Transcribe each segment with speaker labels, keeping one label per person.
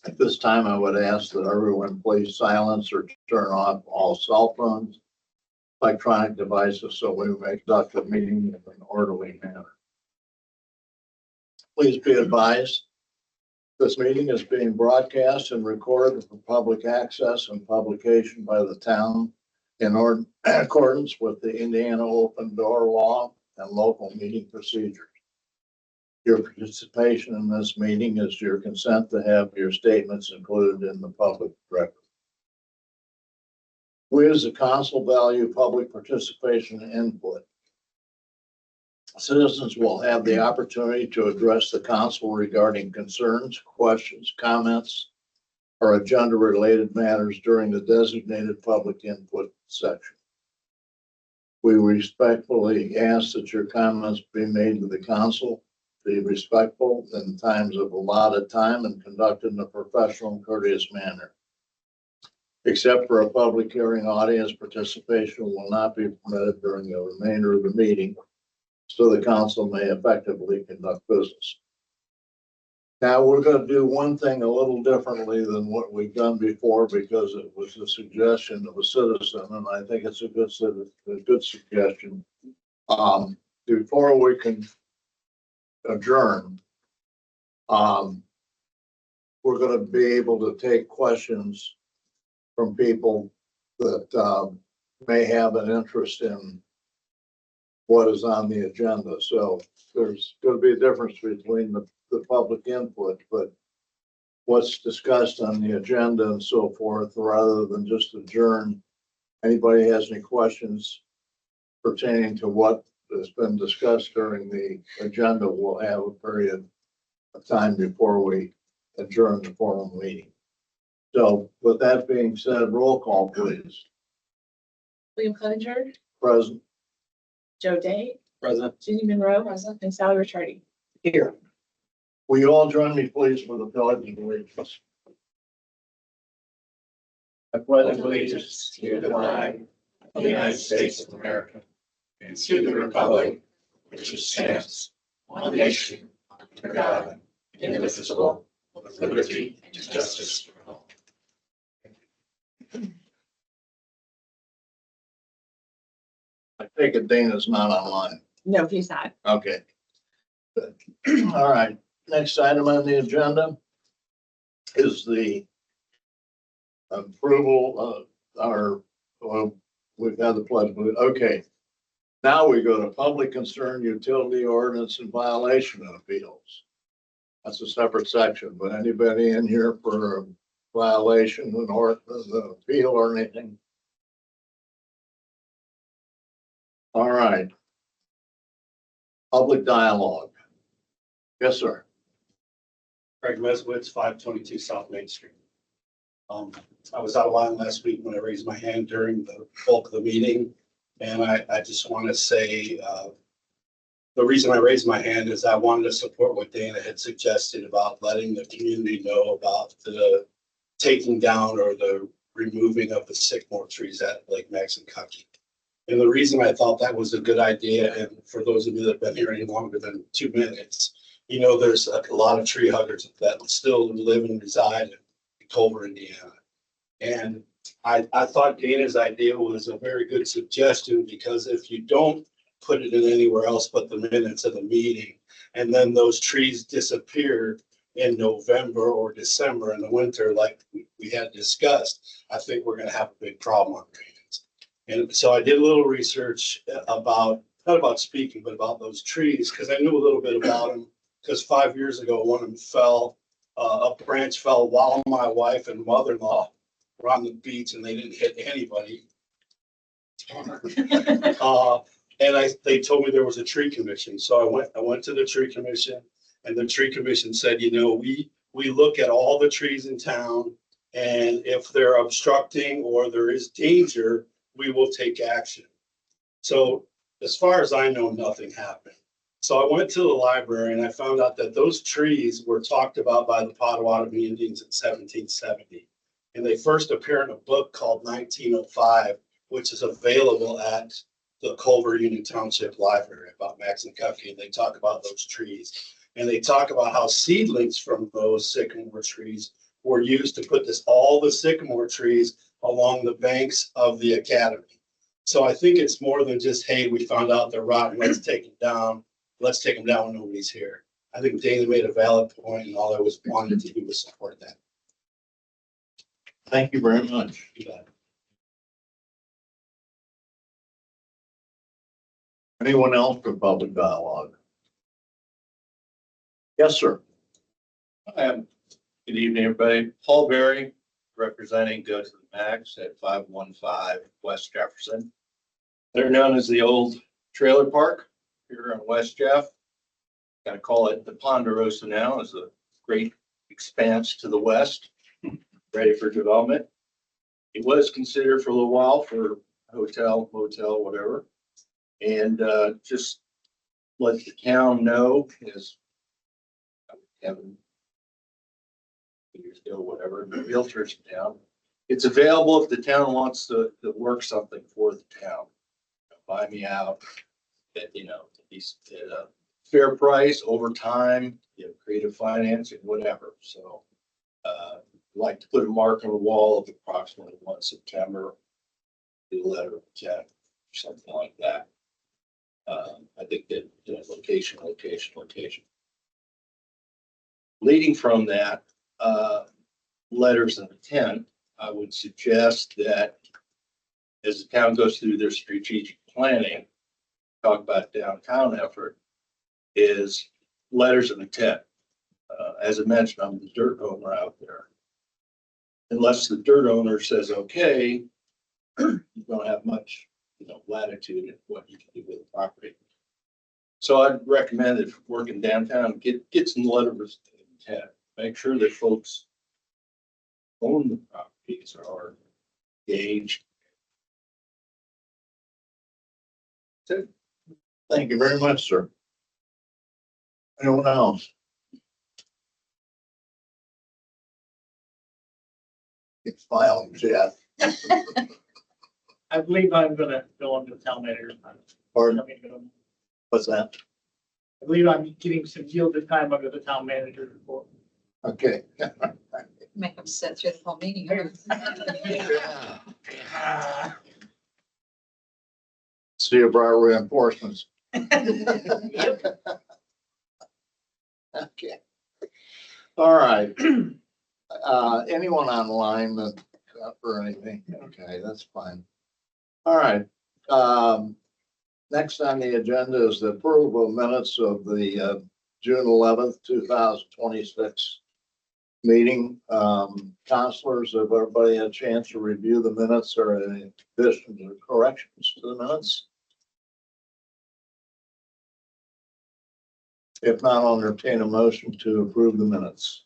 Speaker 1: At this time, I would ask that everyone please silence or turn off all cell phones, electronic devices, so we may conduct the meeting in an orderly manner. Please be advised, this meeting is being broadcast and recorded for public access and publication by the town in accordance with the Indiana Open Door Law and local meeting procedures. Your participation in this meeting is your consent to have your statements included in the public record. We as a council value public participation and input. Citizens will have the opportunity to address the council regarding concerns, questions, comments, or agenda-related matters during the designated public input section. We respectfully ask that your comments be made to the council, be respectful in times of allotted time, and conducted in a professional and courteous manner. Except for a public hearing, audience participation will not be permitted during the remainder of the meeting, so the council may effectively conduct business. Now, we're going to do one thing a little differently than what we've done before because it was a suggestion of a citizen, and I think it's a good suggestion. Before we can adjourn, we're going to be able to take questions from people that may have an interest in what is on the agenda. So there's going to be a difference between the public input, but what's discussed on the agenda and so forth, rather than just adjourn. Anybody has any questions pertaining to what has been discussed during the agenda, we'll have a period of time before we adjourn the formal meeting. So with that being said, roll call, please.
Speaker 2: William Clevenger.
Speaker 1: Present.
Speaker 2: Joe Day.
Speaker 3: Present.
Speaker 2: Judy Monroe. Present. And Sally Ricciardi.
Speaker 3: Here.
Speaker 1: Will you all join me, please, for the pledge of allegiance?
Speaker 4: I pledge allegiance to the flag of the United States of America and to the republic which stands one nation under God, indivisible, with liberty and justice for all.
Speaker 1: I take it Dana's not online.
Speaker 2: No, he's not.
Speaker 1: Okay. Good. All right. Next item on the agenda is the approval of our, well, we've had the pledge. Okay. Now we go to public concern, utility ordinance, and violation of appeals. That's a separate section, but anybody in here for a violation or the appeal or anything? All right. Public dialogue. Yes, sir.
Speaker 3: Craig Meswitz, 522 South Main Street. I was out of line last week when I raised my hand during the bulk of the meeting. And I just want to say, the reason I raised my hand is I wanted to support what Dana had suggested about letting the community know about the taking down or the removing of the sycamore trees at Lake Maxinkuckee. And the reason I thought that was a good idea, and for those of you that have been here any longer than 2 minutes, you know, there's a lot of tree huggers that still live and reside in Culver, Indiana. And I thought Dana's idea was a very good suggestion, because if you don't put it in anywhere else but the minutes of the meeting, and then those trees disappear in November or December in the winter, like we had discussed, I think we're going to have a big problem on our hands. And so I did a little research about, not about speaking, but about those trees, because I knew a little bit about them. Because 5 years ago, one of them fell, a branch fell while my wife and mother-in-law were on the beach, and they didn't hit anybody. And they told me there was a tree commission. So I went to the tree commission, and the tree commission said, you know, we look at all the trees in town, and if they're obstructing or there is danger, we will take action. So as far as I know, nothing happened. So I went to the library and I found out that those trees were talked about by the Potawatomi Indians in 1770. And they first appear in a book called 1905, which is available at the Culver Union Township Library about Maxinkuckee. And they talk about those trees. And they talk about how seedlings from those sycamore trees were used to put all the sycamore trees along the banks of the academy. So I think it's more than just, hey, we found out they're rotten, let's take them down. Let's take them down when nobody's here. I think Dana made a valid point, and all I was wanted to do was support that.
Speaker 1: Thank you very much.
Speaker 3: You bet.
Speaker 1: Anyone else for public dialogue? Yes, sir.
Speaker 5: Good evening, everybody. Paul Berry, representing Go to the Max at 515 West Jefferson. They're known as the old trailer park here on West Jeff. Got to call it the Ponderosa now. It's a great expanse to the west, ready for development. It was considered for a little while for hotel, motel, whatever. And just let the town know, as Kevin years ago, whatever, the realtors in town. It's available if the town wants to work something for the town. Buy me out at, at a fair price over time, creative financing, whatever. So I'd like to put a mark on the wall of approximately 1 September, do a letter of intent, or something like that. I think that location. Leading from that, letters of intent, I would suggest that as the town goes through their strategic planning, talk about downtown effort, is letters of intent. As I mentioned, I'm the dirt owner out there. Unless the dirt owner says, okay, you don't have much, latitude in what you can do with the property. So I'd recommend if working downtown, get some letters of intent. Make sure that folks own the properties or engaged.
Speaker 1: Thank you very much, sir. Anyone else? It's filing, Jeff.
Speaker 6: I believe I'm gonna go on to the town manager.
Speaker 1: Pardon? What's that?
Speaker 6: I believe I'm getting some yielded time under the town manager report.
Speaker 1: Okay.
Speaker 7: Make them sit through the whole meeting.
Speaker 1: See about reinforcements. Okay. All right. Anyone online that or anything? Okay, that's fine. All right. Next on the agenda is the approval of minutes of the June 11th, 2026 meeting. Counselors, have everybody had a chance to review the minutes or any additions or corrections to the minutes? If not, I'll entertain a motion to approve the minutes.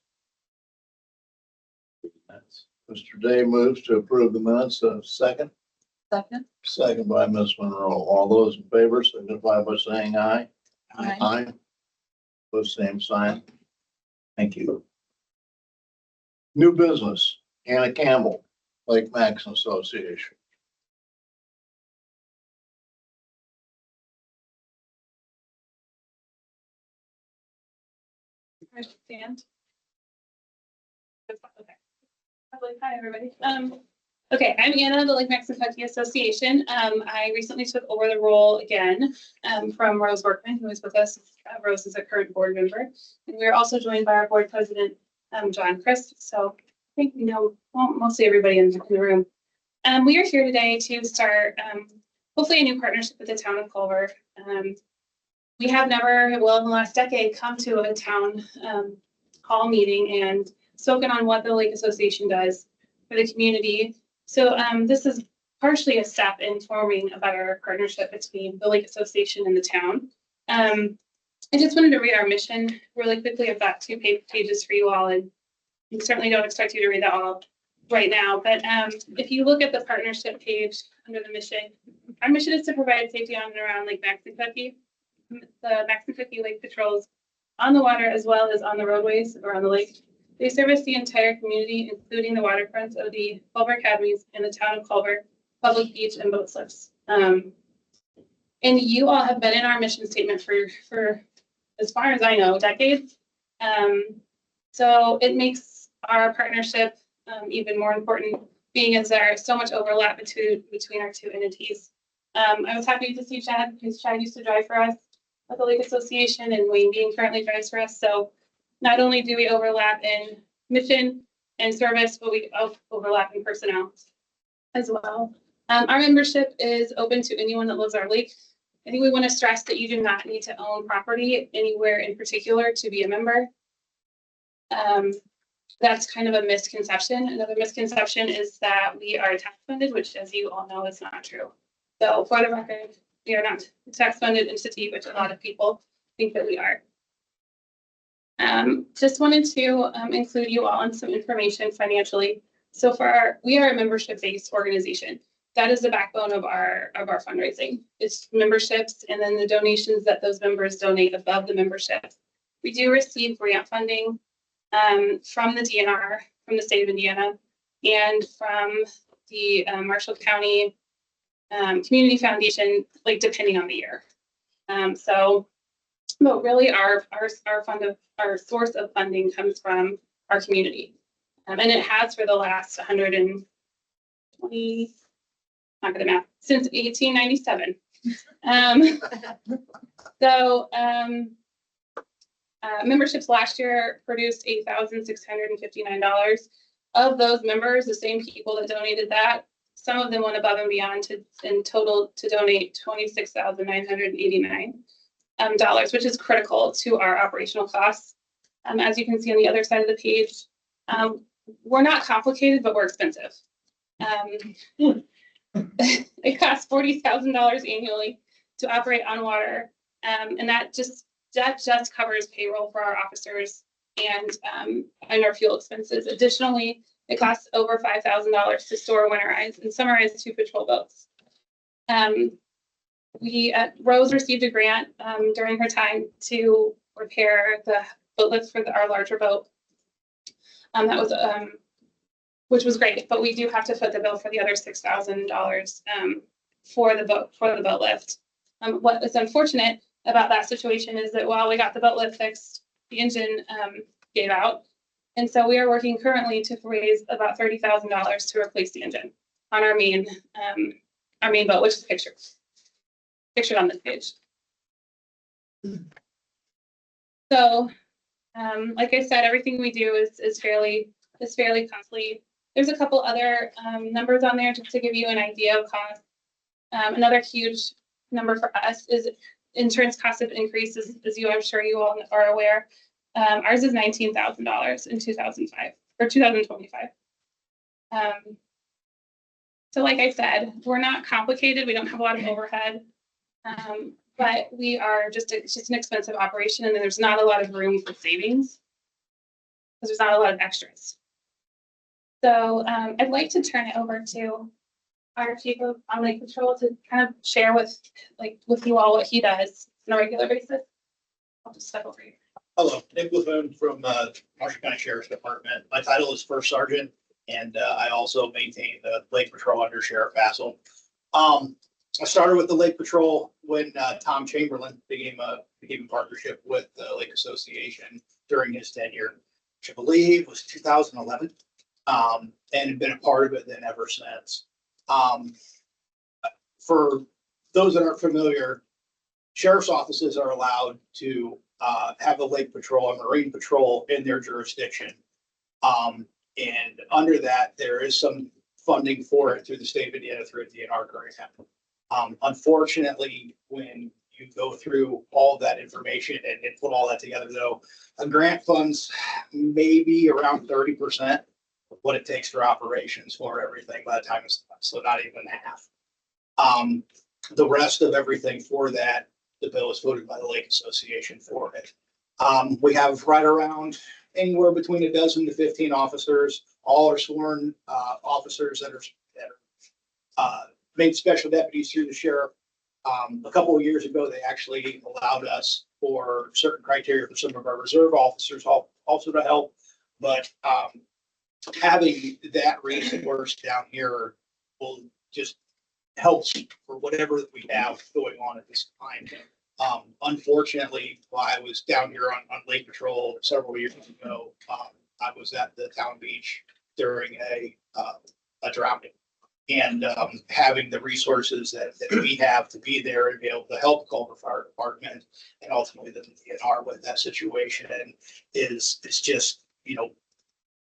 Speaker 1: Mr. Day moves to approve the minutes. Second?
Speaker 7: Second.
Speaker 1: Second by Ms. Monroe. All those in favor signify by saying aye.
Speaker 7: Aye.
Speaker 1: Aye. Pose same sign. Thank you. New business, Anna Campbell, Lake Maxon Association.
Speaker 8: Stand. Okay. Hi, everybody. Okay, I'm Anna, the Lake Maxinkuckee Association. I recently took over the role again from Rose Workman, who is with us. Rose is a current board member. And we're also joined by our board president, John Christ. So I think we know mostly everybody in the room. We are here today to start hopefully a new partnership with the town of Culver. We have never, well, in the last decade, come to a town hall meeting and spoken on what the Lake Association does for the community. So this is partially a step in forming a better partnership between the Lake Association and the town. I just wanted to read our mission really quickly. I've got 2 pages for you all, and we certainly don't expect you to read that all right now. But if you look at the partnership page under the mission, our mission is to provide safety on and around Lake Maxinkuckee. The Maxinkuckee Lake patrols on the water as well as on the roadways around the lake. They service the entire community, including the waterfronts of the Culver Academies and the town of Culver, public beach and boat slips. And you all have been in our mission statement for as far as I know, decades. So it makes our partnership, even more important, being as there is so much overlap between our two entities. I was happy to see Chad, because Chad used to drive for us at the Lake Association, and Wayne Bean currently drives for us. So not only do we overlap in mission and service, but we overlap in personnel as well. Our membership is open to anyone that loves our lake. I think we want to stress that you do not need to own property anywhere in particular to be a member. That's kind of a misconception. Another misconception is that we are tax funded, which, as you all know, is not true. So for the record, we are not a tax funded entity, which a lot of people think that we are. Just wanted to include you all on some information financially. So we are a membership-based organization. That is the backbone of our fundraising. It's memberships and then the donations that those members donate above the membership. We do receive grant funding from the DNR, from the state of Indiana, and from the Marshall County Community Foundation, like depending on the year. But really our source of funding comes from our community. And it has for the last 120, not good at math, since 1897. Memberships last year produced $8,659. Of those members, the same people that donated that, some of them went above and beyond in total to donate $26,989, which is critical to our operational costs. As you can see on the other side of the page, we're not complicated, but we're expensive. It costs $40,000 annually to operate on water, and that just covers payroll for our officers and our fuel expenses. Additionally, it costs over $5,000 to store, winterize, and summarize 2 patrol boats. Rose received a grant during her time to repair the boat lift for our larger boat. That was which was great, but we do have to foot the bill for the other $6,000 for the boat lift. What is unfortunate about that situation is that while we got the boat lift fixed, the engine gave out. And so we are working currently to raise about $30,000 to replace the engine on our main boat, which is pictured on this page. So, like I said, everything we do is fairly costly. There's a couple other numbers on there just to give you an idea of cost. Another huge number for us is insurance costs have increased, as I'm sure you all are aware. Ours is $19,000 in 2025. So like I said, we're not complicated. We don't have a lot of overhead, but we are it's just an expensive operation, and then there's not a lot of room for savings because there's not a lot of extras. So I'd like to turn it over to our chief of lake patrol to kind of share with you all what he does on a regular basis. I'll just step over here.
Speaker 9: Hello, Nick Lafone from Marshall County Sheriff's Department. My title is First Sergeant, and I also maintain the Lake Patrol under Sheriff Vassal. I started with the Lake Patrol when Tom Chamberlain became a partnership with the Lake Association during his tenure, which I believe was 2011, and have been a part of it then ever since. For those that aren't familiar, sheriff's offices are allowed to have a lake patrol, a marine patrol in their jurisdiction. And under that, there is some funding for it through the state of Indiana, through a DNR grant. Unfortunately, when you go through all that information and put all that together, though, a grant funds maybe around 30% of what it takes for operations for everything by the time it's done, so not even half. The rest of everything for that, the bill is voted by the Lake Association for it. We have right around anywhere between 12 to 15 officers. All are sworn officers that are made special deputies through the sheriff. A couple of years ago, they actually allowed us for certain criteria for some of our reserve officers also to help. But having that resource down here will just help for whatever we have going on at this time. Unfortunately, while I was down here on Lake Patrol several years ago, I was at the town beach during a drowning. And having the resources that we have to be there and be able to help Culver Fire Department and ultimately the DNR with that situation is just,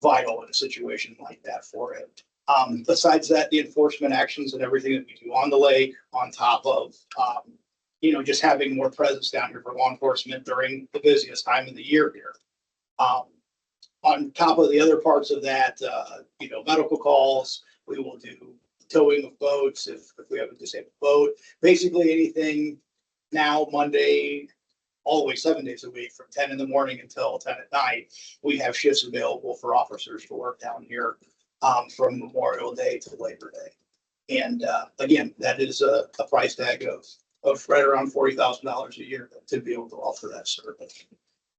Speaker 9: vital in a situation like that for it. Besides that, the enforcement actions and everything that we do on the lake, on top of, just having more presence down here for law enforcement during the busiest time of the year here. On top of the other parts of that, medical calls, we will do towing of boats if we have a disabled boat. Basically anything now, Monday, all the way 7 days a week from 10 in the morning until 10 at night, we have shifts available for officers to work down here from Memorial Day to Labor Day. And again, that is a price tag of right around $40,000 a year to be able to offer that service.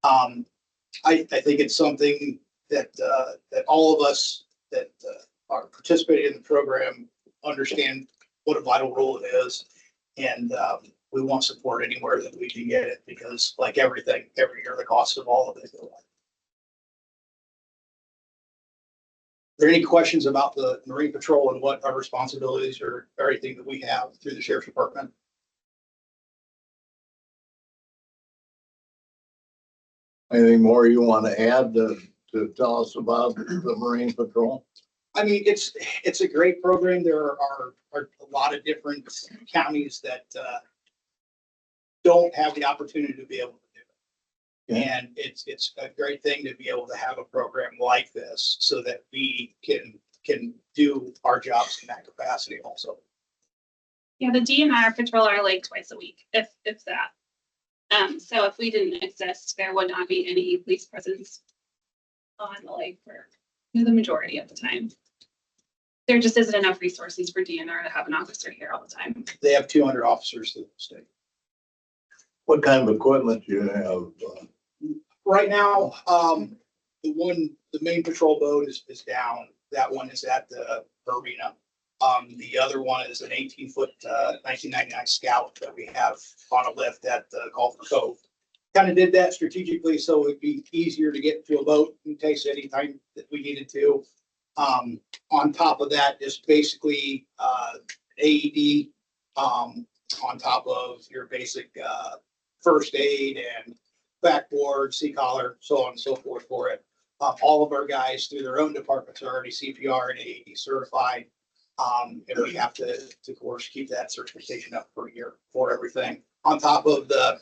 Speaker 9: I think it's something that all of us that are participating in the program understand what a vital role it is. And we want support anywhere that we can get it, because like everything, every year, the cost of all of it go up. Are there any questions about the Marine Patrol and what our responsibilities or everything that we have through the Sheriff's Department?
Speaker 1: Anything more you want to add to tell us about the Marine Patrol?
Speaker 9: I mean, it's a great program. There are a lot of different counties that don't have the opportunity to be able to do it.
Speaker 1: Yeah.
Speaker 9: And it's a great thing to be able to have a program like this so that we can do our jobs in that capacity also.
Speaker 8: Yeah, the DNR patrol our lake twice a week, if that. So if we didn't exist, there would not be any police presence on the lake for the majority of the time. There just isn't enough resources for DNR to have an officer here all the time.
Speaker 9: They have 200 officers through the state.
Speaker 1: What kind of equipment do you have?
Speaker 9: Right now, the main patrol boat is down. That one is at the arena. The other one is an 18-foot 1999 Scout that we have on a lift at Culver Cove. Kind of did that strategically so it'd be easier to get to a boat in case anytime that we needed to. On top of that is basically AED on top of your basic first aid and backboard, C-collar, so on and so forth for it. All of our guys through their own departments are already CPR and AED certified. And we have to of course, keep that certification up for a year for everything. On top of the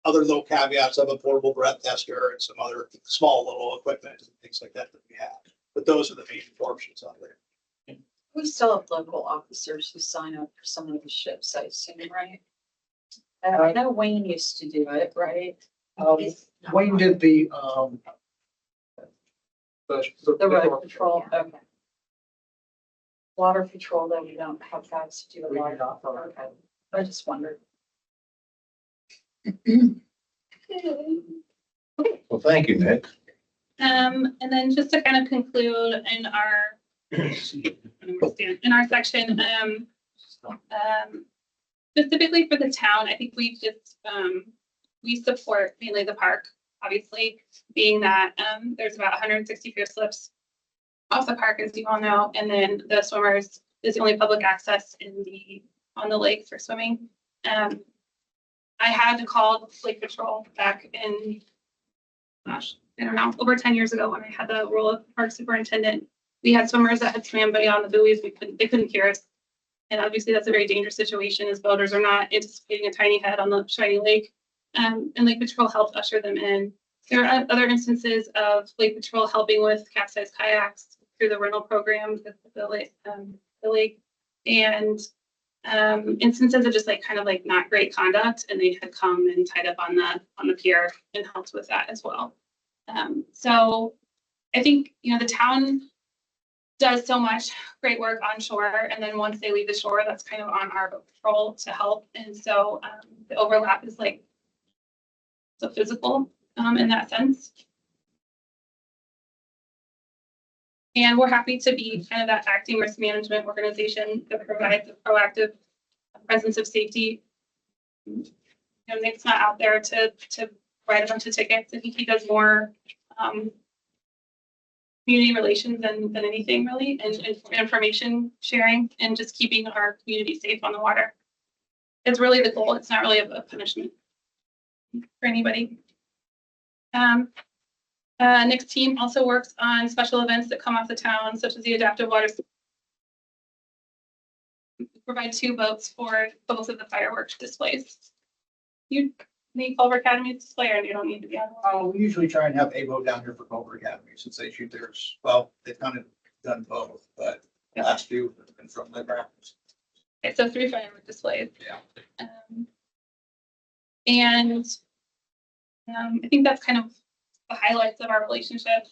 Speaker 9: other little caveats of a portable breath tester and some other small little equipment and things like that we have. But those are the main portions of it.
Speaker 7: We still have local officers who sign up for some of the ships, I assume, right? I know Wayne used to do it, right?
Speaker 6: Wayne did the
Speaker 7: road patrol, okay. Water patrol, though, we don't have guys to do a lot of, okay. I just wondered.
Speaker 1: Well, thank you, Nick.
Speaker 8: And then just to kind of conclude in our section, specifically for the town, I think we just we support mainly the park, obviously, being that there's about 160 pier slips off the park, as you all know, and then the swimmers is the only public access on the lake for swimming. I had to call Lake Patrol back in, gosh, I don't know, over 10 years ago when I had the role of park superintendent. We had swimmers that had swam buddy on the buoys. They couldn't hear us. And obviously that's a very dangerous situation as boaters are not anticipating a tiny head on the shiny lake. And Lake Patrol helped usher them in. There are other instances of Lake Patrol helping with capsized kayaks through the rental program with the lake. And instances of just kind of not great conduct, and they had come and tied up on the pier and helped with that as well. So I think, the town does so much great work on shore, and then once they leave the shore, that's kind of on our patrol to help. And so the overlap is so physical in that sense. And we're happy to be kind of that acting risk management organization that provides a proactive presence of safety. Nick's not out there to write a bunch of tickets. I think he does more community relations than anything really, and information sharing and just keeping our community safe on the water. It's really the goal. It's not really a punishment for anybody. Next team also works on special events that come off the town, such as the adaptive water. We provide 2 boats for both of the fireworks displays. You need Culver Academy display, or you don't need to be on one?
Speaker 9: We usually try and have a boat down here for Culver Academy since they shoot theirs. Well, they've kind of done both, but the last 2 have been from Lake Rapids.
Speaker 8: Okay, so 3 firework displays.
Speaker 9: Yeah.
Speaker 8: And I think that's kind of the highlights of our relationship.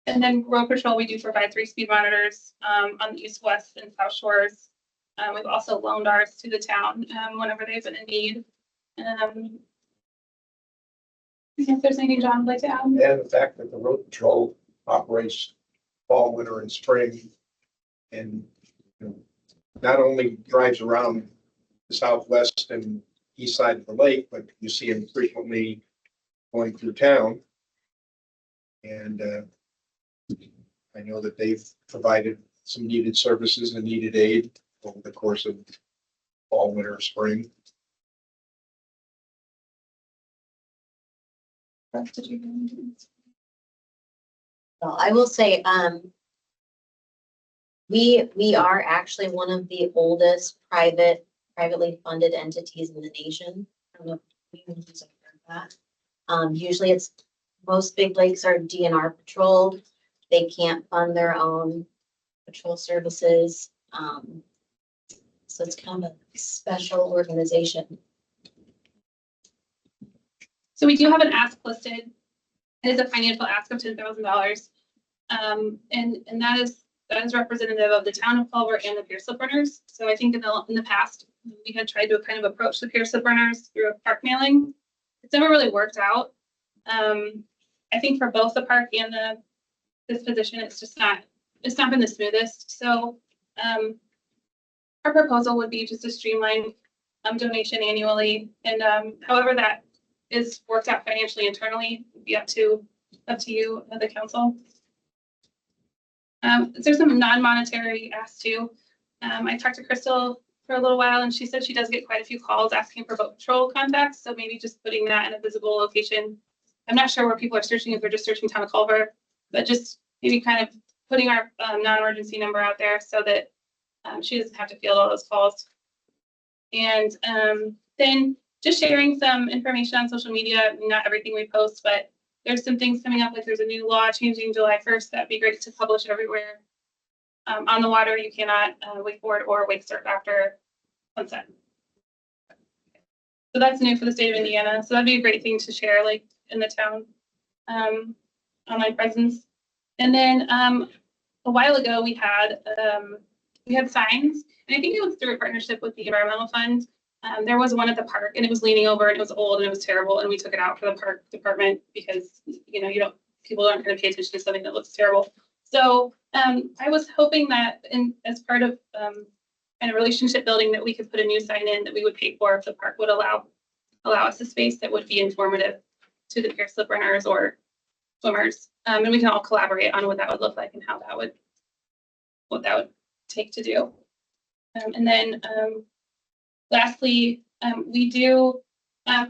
Speaker 8: And then road patrol, we do provide 3 speed monitors on the east, west, and south shores. We've also loaned ours to the town whenever they've been in need. I think if there's anything John would like to add.
Speaker 10: And the fact that the road patrol operates fall, winter, and spring, and not only drives around the southwest and east side of the lake, but you see them frequently going through town. And I know that they've provided some needed services and needed aid over the course of fall, winter, spring.
Speaker 11: Well, I will say, we are actually one of the oldest privately funded entities in the nation. I don't know if you guys have heard that. Usually it's, most big lakes are DNR patrolled. They can't fund their own patrol services. So it's kind of a special organization.
Speaker 8: So we do have an ask listed. It is a financial ask of $10,000. And that is representative of the town of Culver and the pier slip runners. So I think in the past, we had tried to kind of approach the pier slip runners through a park mailing. It's never really worked out. I think for both the park and this position, it's not been the smoothest. So our proposal would be just a streamlined donation annually. And however that is worked out financially internally would be up to you, the council. There's some non-monetary asks too. I talked to Crystal for a little while and she said she does get quite a few calls asking for boat patrol contacts. So maybe just putting that in a visible location. I'm not sure where people are searching, if they're just searching town of Culver, but just maybe kind of putting our non-emergency number out there so that she doesn't have to field all those calls. And then just sharing some information on social media, not everything we post, but there's some things coming up, like there's a new law changing July 1st. That'd be great to publish everywhere. On the water, you cannot wakeboard or wake surf after sunset. So that's new for the state of Indiana. So that'd be a great thing to share, like in the town, online presence. And then a while ago, we had signs, and I think it was through a partnership with the Environmental Fund. There was one at the park and it was leaning over and it was old and it was terrible. And we took it out for the park department because, people aren't going to pay attention to something that looks terrible. So I was hoping that as part of kind of relationship building that we could put a new sign in that we would pay for if the park would allow us a space that would be informative to the pier slip runners or swimmers. And we can all collaborate on what that would look like and what that would take to do. And then lastly, we do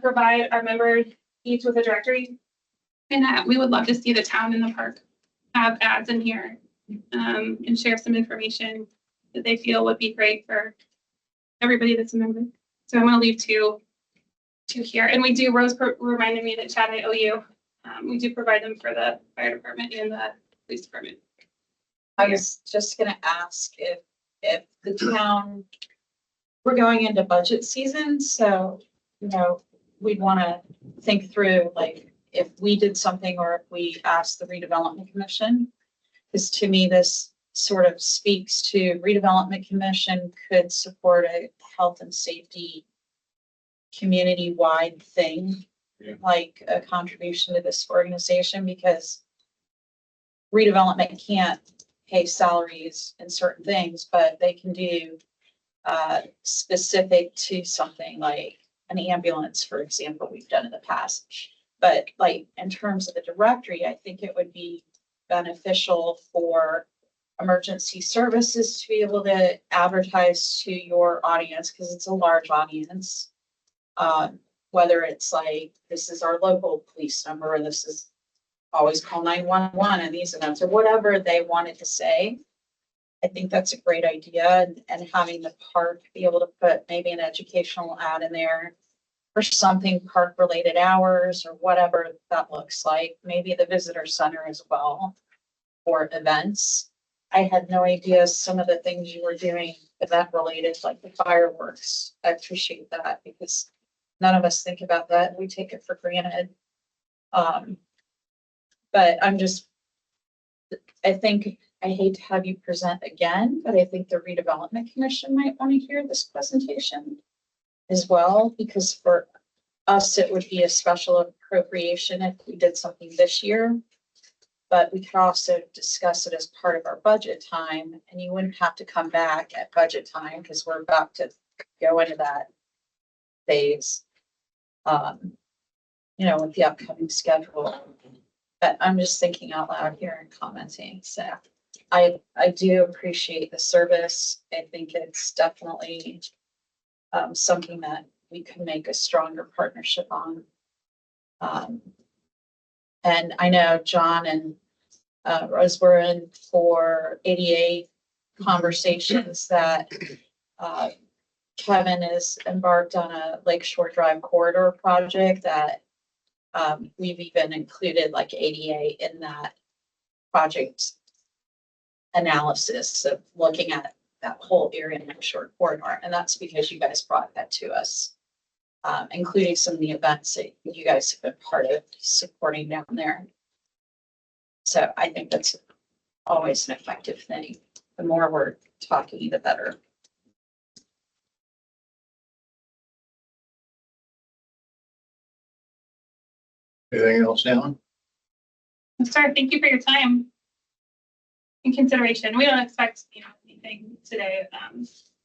Speaker 8: provide our members each with a directory, and we would love to see the town and the park have ads in here and share some information that they feel would be great for everybody that's a member. So I'm going to leave two here, and we do. Rose reminded me that Chad, I owe you. We do provide them for the fire department and the police department.
Speaker 7: I was just gonna ask if the town, we're going into budget season, so, we'd wanna think through, like, if we did something or if we asked the redevelopment commission. Because to me, this sort of speaks to redevelopment commission could support a health and safety community-wide thing, like a contribution to this organization, because redevelopment can't pay salaries and certain things, but they can do specific to something like an ambulance, for example, we've done in the past. But like, in terms of the directory, I think it would be beneficial for emergency services to be able to advertise to your audience, because it's a large audience. Whether it's like, this is our local police number, or this is always call 911 and these events, or whatever they wanted to say. I think that's a great idea, and having the park be able to put maybe an educational ad in there for something park related hours or whatever that looks like, maybe the visitor center as well for events. I had no idea some of the things you were doing event related, like the fireworks. I appreciate that because none of us think about that. We take it for granted. But I think, I hate to have you present again, but I think the redevelopment commission might want to hear this presentation as well, because for us, it would be a special appropriation if we did something this year. But we could also discuss it as part of our budget time, and you wouldn't have to come back at budget time because we're about to go into that phase. With the upcoming schedule. But I'm just thinking out loud here and commenting. So I do appreciate the service. I think it's definitely something that we can make a stronger partnership on. And I know John and Rose were in for ADA conversations that Kevin is embarked on a Lakeshore Drive corridor project that we've even included like ADA in that project analysis of looking at that whole area in Lakeshore corridor. And that's because you guys brought that to us, including some of the events that you guys have been part of supporting down there. So I think that's always an effective thing. The more we're talking, the better.
Speaker 1: Anything else, Alan?
Speaker 8: Sir, thank you for your time and consideration. We don't expect, anything today,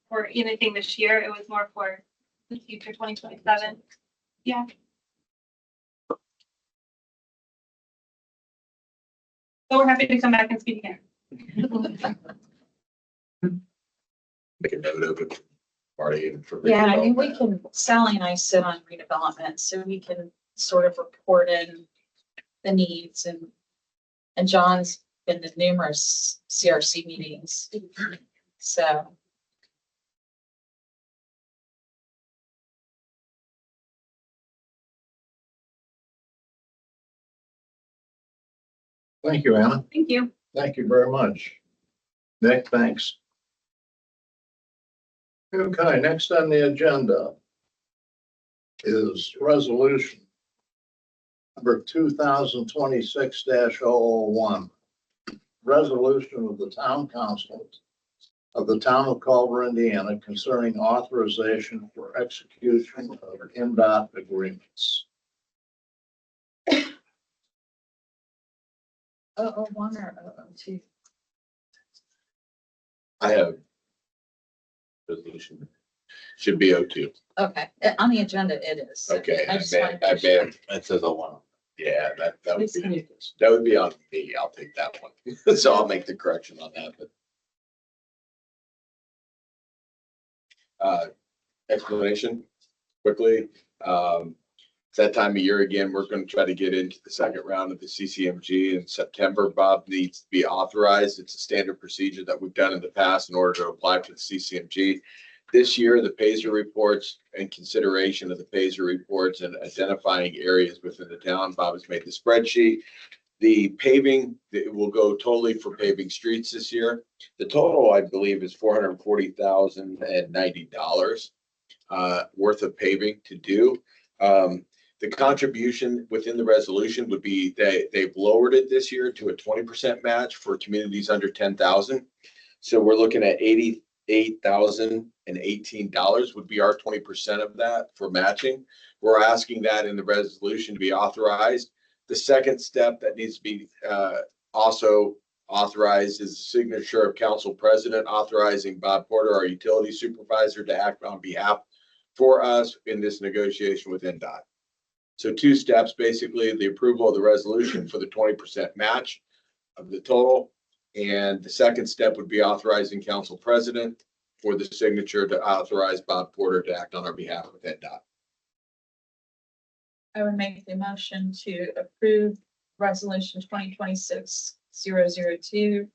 Speaker 8: or anything this year. It was more for the future 2027. Yeah. So we're happy to come back and speak again.
Speaker 4: Make a note of it. Marty.
Speaker 7: Yeah, I mean, we can, Sally and I sit on redevelopment, so we can sort of report in the needs, and John's been to numerous CRC meetings. So.
Speaker 1: Thank you, Alan.
Speaker 8: Thank you.
Speaker 1: Thank you very much. Nick, thanks. Okay, next on the agenda is resolution number 2026-001. Resolution of the Town Council of the Town of Culver, Indiana concerning authorization for execution of NDOT agreements.
Speaker 7: 001 or 002?
Speaker 4: I have resolution. Should be 02.
Speaker 7: Okay, on the agenda it is.
Speaker 4: Okay,
Speaker 7: I
Speaker 4: I
Speaker 7: just wanted
Speaker 4: bet,
Speaker 7: to make sure.
Speaker 4: it says 01. Yeah, that would
Speaker 7: Please
Speaker 4: be,
Speaker 7: communicate.
Speaker 4: that would be on me. I'll take that one. So I'll make the correction on that, but. Explanation quickly. It's that time of year again. We're going to try to get into the second round of the CCMG in September. Bob needs to be authorized. It's a standard procedure that we've done in the past in order to apply for the CCMG. This year, the PASER reports and consideration of the PASER reports and identifying areas within the town. Bob has made the spreadsheet. The paving, it will go totally for paving streets this year. The total, I believe, is $440,090 worth of paving to do. The contribution within the resolution would be they've lowered it this year to a 20% match for communities under 10,000. So we're looking at $88,018 would be our 20% of that for matching. We're asking that in the resolution to be authorized. The second step that needs to be also authorized is the signature of council president authorizing Bob Porter, our utility supervisor, to act on behalf for us in this negotiation with NDOT.
Speaker 12: So 2 steps, basically the approval of the resolution for the 20% match of the total. And the second step would be authorizing council president for the signature to authorize Bob Porter to act on our behalf with NDOT.
Speaker 7: I would make the motion to approve resolution 2026-002,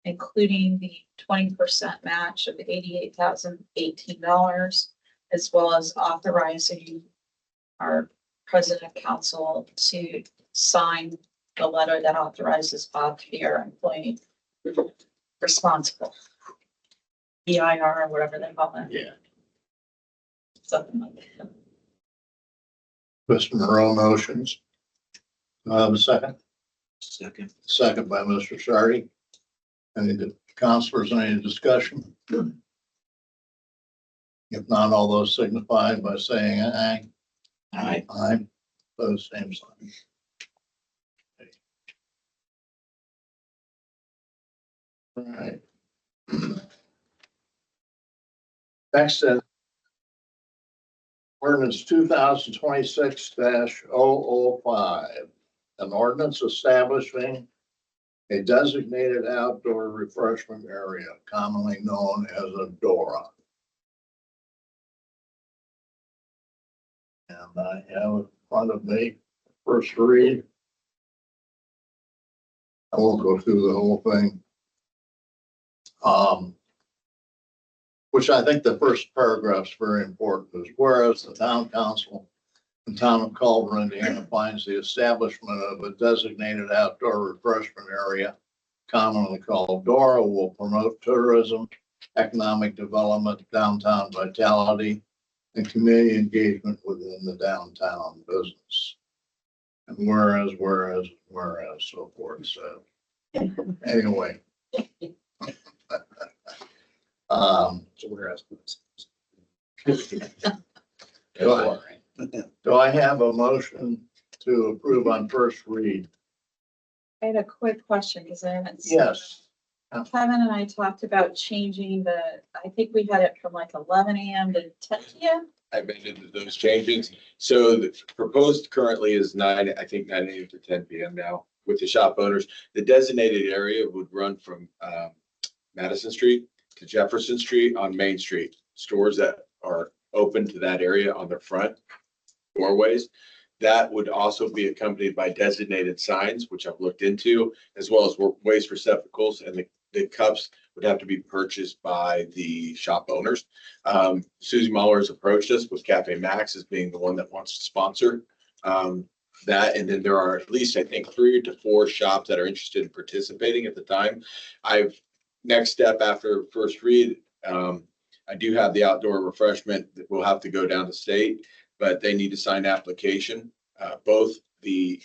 Speaker 7: including the 20% match of $88,018, as well as authorizing our president of council to sign the letter that authorizes Bob to be our employee responsible. EIR or whatever they call it.
Speaker 12: Yeah.
Speaker 7: Something like that.
Speaker 1: Mr. Monroe motions. Do I have a second?
Speaker 5: Second.
Speaker 1: Second by Mr. Shardy. Councilors, any discussion? If not, all those signify by saying aye.
Speaker 5: Aye.
Speaker 1: Aye. Those same sign. All right. Next is ordinance 2026-005, an ordinance establishing a designated outdoor refreshment area commonly known as a DORA. And I have in front of me, first read. I won't go through the whole thing. Which I think the first paragraph is very important, is whereas the town council in town of Culver, Indiana finds the establishment of a designated outdoor refreshment area, commonly called DORA, will promote tourism, economic development, downtown vitality, and community engagement within the downtown business. And whereas, so forth. So anyway.
Speaker 5: So whereas.
Speaker 1: Do I have a motion to approve on first read?
Speaker 7: I had a quick question because I haven't seen.
Speaker 1: Yes.
Speaker 7: Kevin and I talked about changing I think we had it from like 11 a.m. to 10 p.m.
Speaker 12: I made into those changes. So the proposed currently is 9 a.m. to 10 p.m. now with the shop owners. The designated area would run from Madison Street to Jefferson Street on Main Street. Stores that are open to that area on their front doorways. That would also be accompanied by designated signs, which I've looked into, as well as waste receptacles, and the cups would have to be purchased by the shop owners. Susie Muller has approached us with Cafe Max as being the one that wants to sponsor that. And then there are at least, I think, 3 to 4 shops that are interested in participating at the time. Next step after first read, I do have the outdoor refreshment that will have to go down to state, but they need to sign an application. Both the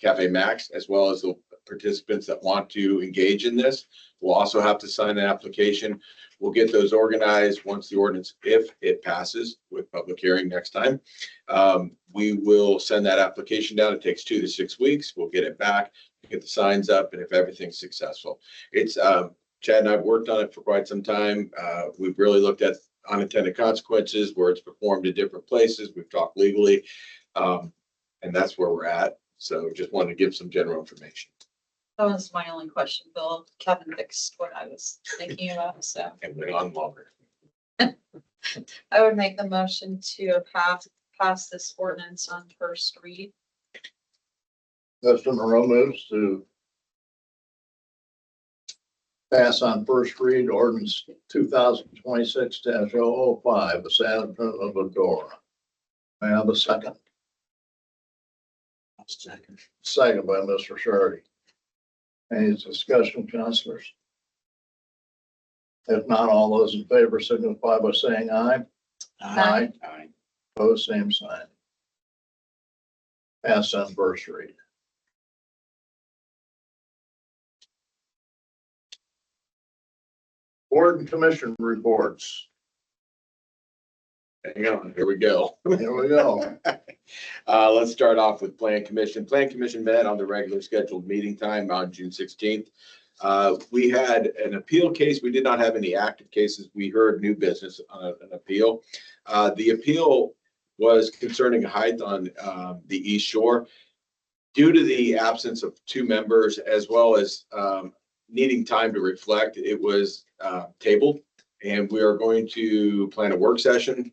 Speaker 12: Cafe Max as well as the participants that want to engage in this will also have to sign an application. We'll get those organized once the ordinance, if it passes with public hearing next time. We will send that application down. It takes 2 to 6 weeks. We'll get it back, get the signs up, and if everything's successful. It's Chad and I've worked on it for quite some time. We've really looked at unintended consequences where it's performed in different places. We've talked legally, and that's where we're at. So just wanted to give some general information.
Speaker 7: That was my only question, Bill. Kevin fixed what I was thinking about, so.
Speaker 12: And went on longer.
Speaker 7: I would make the motion to pass this ordinance on first read.
Speaker 1: Mr. Monroe moves to pass on first read ordinance 2026-005, establishment of a DORA. May I have a second?
Speaker 5: Second.
Speaker 1: Second by Mr. Shardy. Any discussion, councilors? If not, all those in favor signify by saying aye.
Speaker 7: Aye.
Speaker 5: Aye.
Speaker 1: Opposed, same sign. Pass on first read. Board and commission reports.
Speaker 12: Hang on, here we go.
Speaker 1: Here we go.
Speaker 12: Let's start off with Plan Commission. Plan Commission met on the regular scheduled meeting time on June 16th. We had an appeal case. We did not have any active cases. We heard new business on an appeal. The appeal was concerning height on the East Shore. Due to the absence of two members, as well as needing time to reflect, it was tabled. And we are going to plan a work session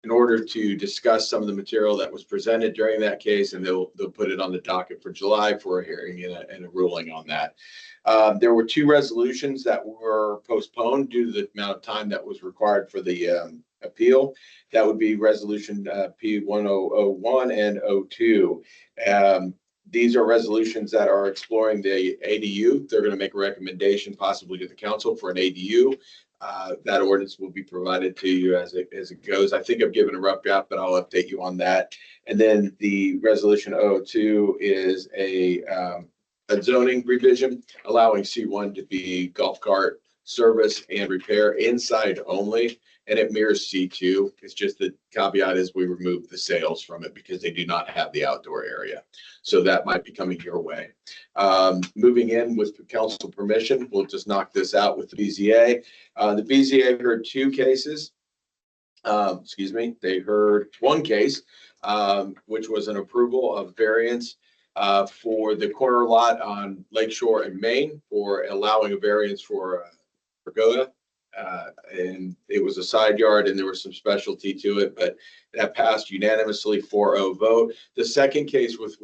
Speaker 12: in order to discuss some of the material that was presented during that case, and they'll put it on the docket for July for a hearing and a ruling on that. There were two resolutions that were postponed due to the amount of time that was required for the appeal. That would be resolution P1001 and 02. These are resolutions that are exploring the ADU. They're going to make a recommendation possibly to the council for an ADU. That ordinance will be provided to you as it goes. I think I've given a rough draft, but I'll update you on that. And then the resolution 02 is a zoning revision allowing C1 to be golf cart service and repair inside only, and it mirrors C2. It's just the caveat is we remove the sales from it because they do not have the outdoor area. So that might be coming your way. Moving in with council permission, we'll just knock this out with the BZA. The BZA heard two cases. They heard one case, which was an approval of variance for the corner lot on Lakeshore in Maine for allowing a variance for pergola. And it was a side yard and there was some specialty to it, but that passed unanimously 4-0 vote. The second case was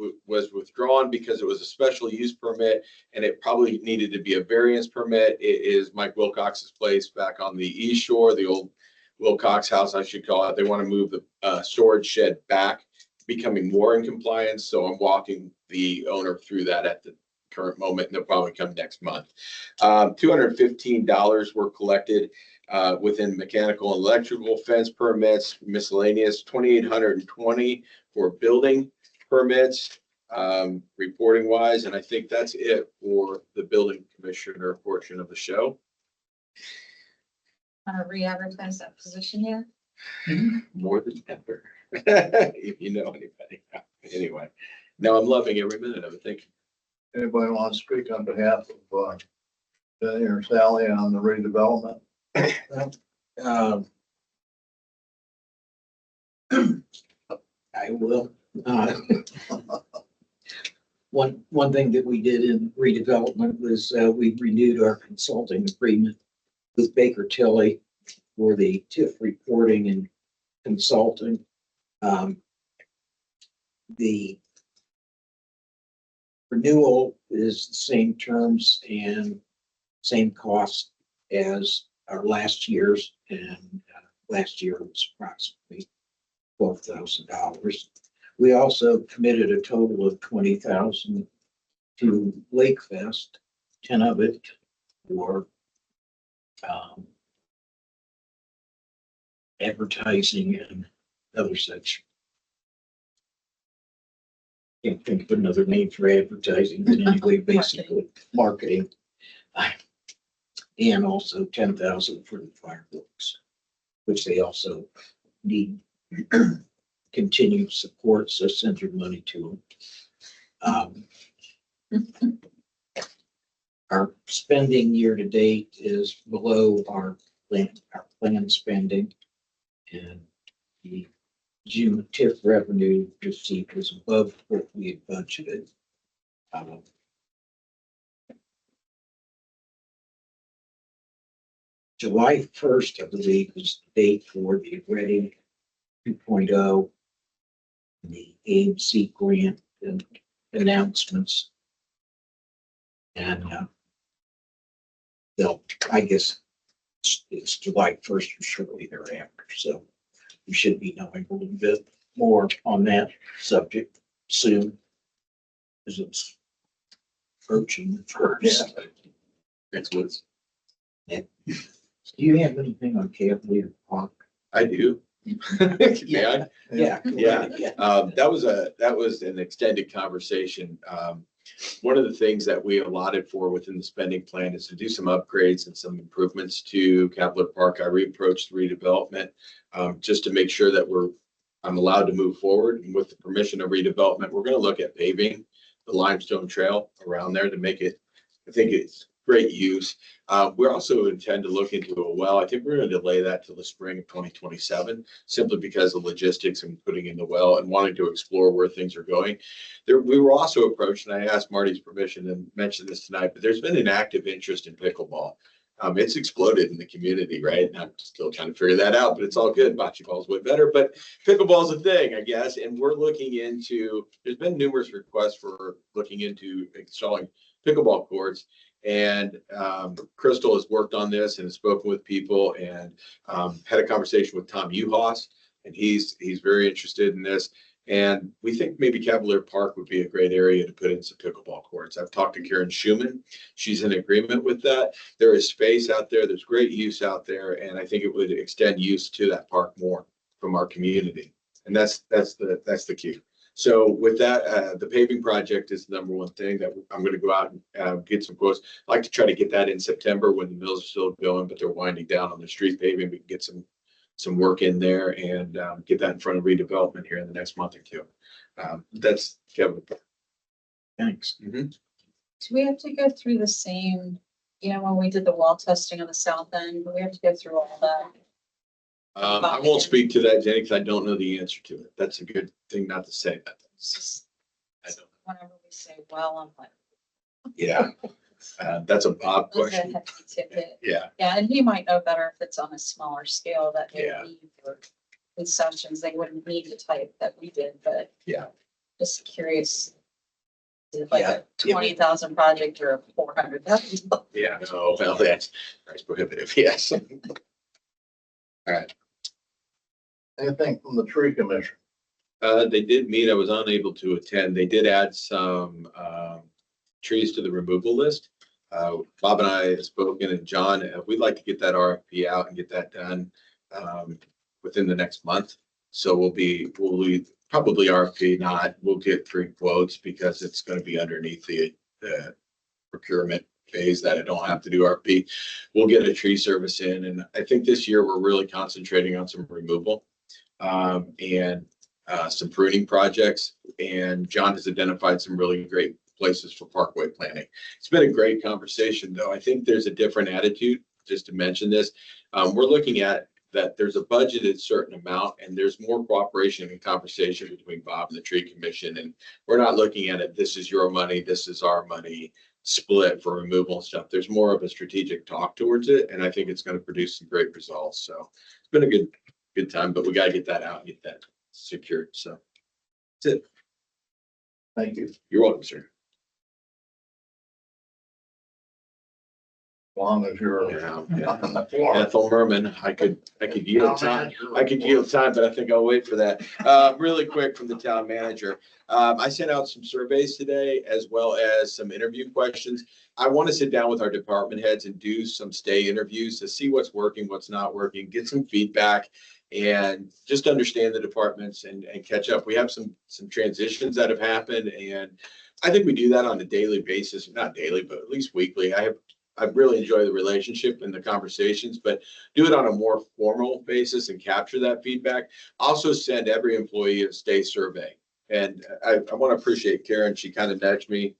Speaker 12: withdrawn because it was a special use permit and it probably needed to be a variance permit. It is Mike Wilcox's place back on the East Shore, the old Wilcox house, I should call it. They want to move the storage shed back, becoming more in compliance. So I'm walking the owner through that at the current moment, and they'll probably come next month. $215 were collected within mechanical and electrical fence permits, miscellaneous, $2,820 for building permits, reporting wise. And I think that's it for the building commissioner portion of the show.
Speaker 7: Re-advertise that position here.
Speaker 12: More than ever. If you know anybody. Anyway, no, I'm loving every minute of it. Thank you.
Speaker 1: Anybody want to speak on behalf of Jenny or Sally on the redevelopment?
Speaker 13: I will. One thing that we did in redevelopment was we renewed our consulting agreement with Baker Tilly for the TIF reporting and consulting. The renewal is the same terms and same cost as our last year's, and last year was approximately $12,000. We also committed a total of $20,000 to Lake Fest, 10 of it for advertising and other such. Can't think of another name for advertising, but anyway, basically marketing. And also 10,000 for the fireworks, which they also need continued support, so send your money to them. Our spending year to date is below our planned spending, and the June TIF revenue received was above what we had budgeted. July 1st, I believe, is the date for the Ready 2.0, the AMC grant and announcements. And I guess it's July 1st or shortly thereafter. So we should be knowing a little bit more on that subject soon, as it's approaching the first.
Speaker 12: Next one.
Speaker 13: Do you have anything on Campbell Park?
Speaker 12: I do.
Speaker 13: Yeah.
Speaker 12: Yeah. That was an extended conversation. One of the things that we allotted for within the spending plan is to do some upgrades and some improvements to Campbell Park. I reapproached redevelopment just to make sure that I'm allowed to move forward. And with the permission of redevelopment, we're going to look at paving the limestone trail around there to make it, I think it's great use. We also intend to look into a well. I think we're going to delay that till the spring of 2027, simply because of logistics and putting in the well and wanting to explore where things are going. We were also approached, and I asked Marty's permission and mentioned this tonight, but there's been an active interest in pickleball. It's exploded in the community, right? And I'm still trying to figure that out, but it's all good. Bocce ball is way better, but pickleball is a thing, I guess. And we're looking into, there's been numerous requests for looking into installing pickleball courts. And Crystal has worked on this and has spoken with people and had a conversation with Tom Uhas, and he's very interested in this. And we think maybe Cavalier Park would be a great area to put in some pickleball courts. I've talked to Karen Schumann. She's in agreement with that. There is space out there. There's great use out there. And I think it would extend use to that park more from our community. And that's the key. So with that, the paving project is the number one thing that I'm going to go out and get some quotes. I'd like to try to get that in September when the mills are still going, but they're winding down on the street paving. We can get some work in there and get that in front of redevelopment here in the next month or two. That's Kevin.
Speaker 13: Thanks.
Speaker 7: Do we have to go through the same, when we did the wall testing on the south end, do we have to go through all that?
Speaker 12: I won't speak to that, Jenny, because I don't know the answer to it. That's a good thing not to say that. I don't.
Speaker 7: Whenever we say, well, I'm like.
Speaker 12: Yeah. That's a Bob
Speaker 7: That's a
Speaker 12: question.
Speaker 7: hefty ticket.
Speaker 12: Yeah.
Speaker 7: Yeah, and he might know better if it's on a smaller scale that they
Speaker 12: Yeah.
Speaker 7: need for concessions. They wouldn't need the type that we did, but.
Speaker 12: Yeah.
Speaker 7: Just curious. Is it like
Speaker 12: Yeah.
Speaker 7: a 20,000 project or a 400,000?
Speaker 12: Yeah. No, well, that's prohibitive. Yes. All right.
Speaker 1: Anything from the tree commission?
Speaker 12: They did meet. I was unable to attend. They did add some trees to the removal list. Bob and I have spoken, and John, we'd like to get that RFP out and get that done within the next month. So we'll probably RFP not. We'll get 3 quotes because it's going to be underneath the procurement phase that I don't have to do RFP. We'll get a tree service in, and I think this year we're really concentrating on some removal and some pruning projects. And John has identified some really great places for parkway planning. It's been a great conversation, though. I think there's a different attitude, just to mention this. We're looking at that there's a budgeted certain amount and there's more cooperation and conversation between Bob and the tree commission. And we're not looking at it, this is your money, this is our money split for removal and stuff. There's more of a strategic talk towards it. And I think it's going to produce some great results. So it's been a good time, but we got to get that out and get that secured. So that's it.
Speaker 1: Thank you.
Speaker 12: You're welcome, sir.
Speaker 1: As long as you're
Speaker 12: Yeah.
Speaker 1: on the floor.
Speaker 12: Ethel Merman, I could yield time. I could yield time, but I think I'll wait for that. Really quick from the town manager. I sent out some surveys today as well as some interview questions. I want to sit down with our department heads and do some stay interviews to see what's working, what's not working, get some feedback and just understand the departments and catch up. We have some transitions that have happened, and I think we do that on a daily basis, not daily, but at least weekly. I really enjoy the relationship and the conversations, but do it on a more formal basis and capture that feedback. Also send every employee a stay survey. And I want to appreciate Karen. She kind of nudged me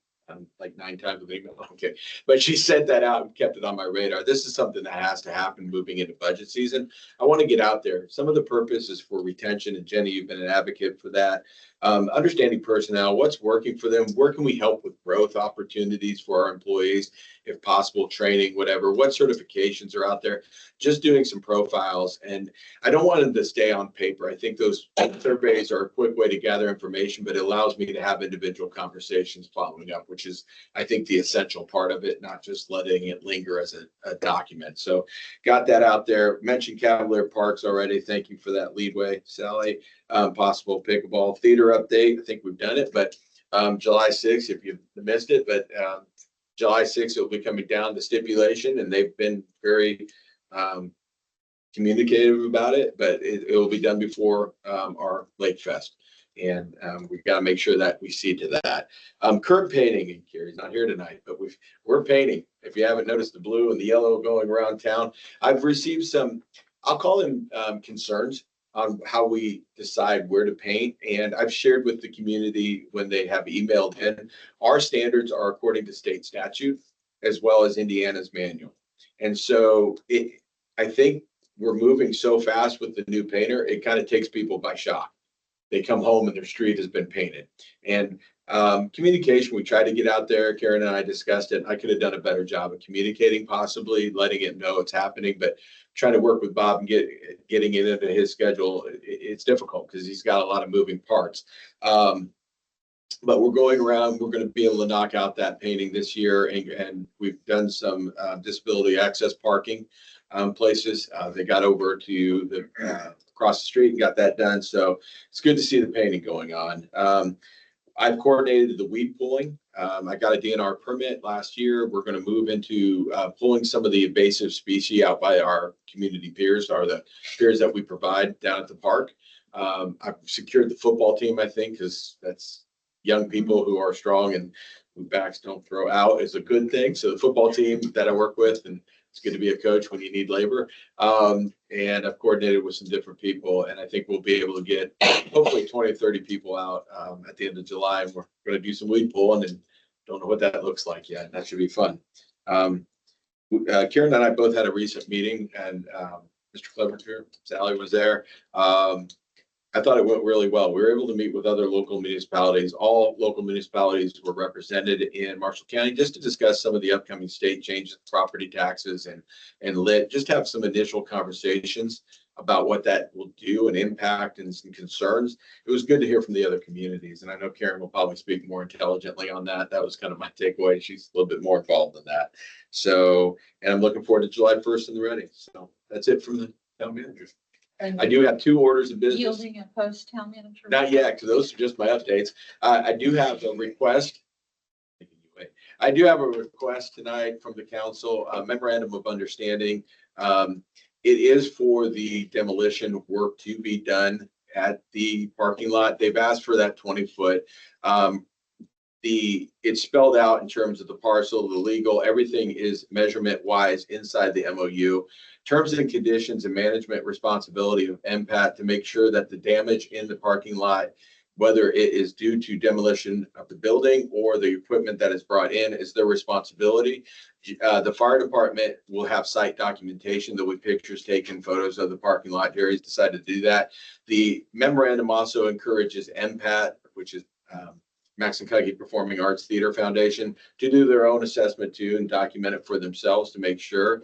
Speaker 12: like 9 times with email. Okay. But she sent that out and kept it on my radar. This is something that has to happen moving into budget season. I want to get out there. Some of the purpose is for retention, and Jenny, you've been an advocate for that. Understanding personnel, what's working for them, where can we help with growth opportunities for our employees, if possible, training, whatever, what certifications are out there, just doing some profiles. And I don't want them to stay on paper. I think those surveys are a quick way to gather information, but it allows me to have individual conversations following up, which is, I think, the essential part of it, not just letting it linger as a document. So got that out there. Mentioned Cavalier Parks already. Thank you for that leadway, Sally. Possible pickleball theater update. I think we've done it, but July 6th, if you missed it, but July 6th, it'll be coming down the stipulation, and they've been very communicative about it, but it will be done before our Lake Fest. And we've got to make sure that we see to that. Curb painting, and Carrie's not here tonight, but we're painting. If you haven't noticed the blue and the yellow going around town, I've received some, I'll call them concerns on how we decide where to paint. And I've shared with the community when they have emailed in, our standards are according to state statute. as well as Indiana's manual. And so I think we're moving so fast with the new painter, it kind of takes people by shock. They come home and their street has been painted. And communication, we tried to get out there. Karen and I discussed it. I could have done a better job of communicating, possibly letting it know it's happening, but trying to work with Bob and getting it into his schedule, it's difficult because he's got a lot of moving parts. But we're going around, we're going to be able to knock out that painting this year. And we've done some disability access parking places. They got over to the across the street and got that done. So it's good to see the painting going on. I've coordinated the weed pulling. I got a DNR permit last year. We're going to move into pulling some of the invasive species out by our community piers, or the piers that we provide down at the park. I've secured the football team, I think, because that's young people who are strong and who backs don't throw out is a good thing. So the football team that I work with, and it's good to be a coach when you need labor. And I've coordinated with some different people, and I think we'll be able to get hopefully 20 or 30 people out at the end of July. And we're going to do some weed pulling, and don't know what that looks like yet. That should be fun. Karen and I both had a recent meeting, and Mr. Clevenger, Sally was there. I thought it went really well. We were able to meet with other local municipalities. All local municipalities were represented in Marshall County just to discuss some of the upcoming state changes, property taxes and lit, just have some initial conversations about what that will do and impact and some concerns. It was good to hear from the other communities. And I know Karen will probably speak more intelligently on that. That was kind of my takeaway. She's a little bit more involved in that. So, and I'm looking forward to July 1st and the ready. So that's it from the town manager. I do have 2 orders of business.
Speaker 7: Yielding a post town manager.
Speaker 12: Not yet, because those are just my updates. I do have a request. I do have a request tonight from the council, a memorandum of understanding. It is for the demolition work to be done at the parking lot. They've asked for that 20-foot. It's spelled out in terms of the parcel, the legal, everything is measurement wise inside the MOU. Terms and conditions and management responsibility of MPAT to make sure that the damage in the parking lot, whether it is due to demolition of the building or the equipment that is brought in, is their responsibility. The fire department will have site documentation. There'll be pictures taken, photos of the parking lot. Jerry's decided to do that. The memorandum also encourages MPAT, which is Maxinkuckee Performing Arts Theater Foundation, to do their own assessment too and document it for themselves to make sure.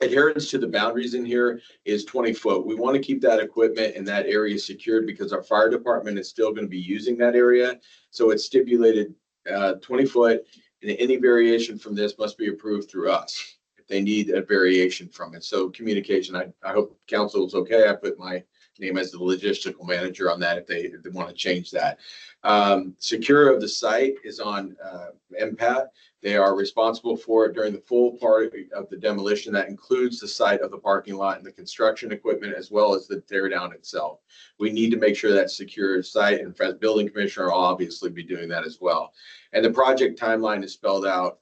Speaker 12: Adherence to the boundaries in here is 20 foot. We want to keep that equipment in that area secured because our fire department is still going to be using that area. So it's stipulated 20 foot, and any variation from this must be approved through us if they need a variation from it. So communication, I hope council is okay. I put my name as the logistical manager on that if they want to change that. Secure of the site is on MPAT. They are responsible for it during the full part of the demolition. That includes the site of the parking lot and the construction equipment, as well as the tear down itself. We need to make sure that's secure site, and the building commissioner will obviously be doing that as well. And the project timeline is spelled out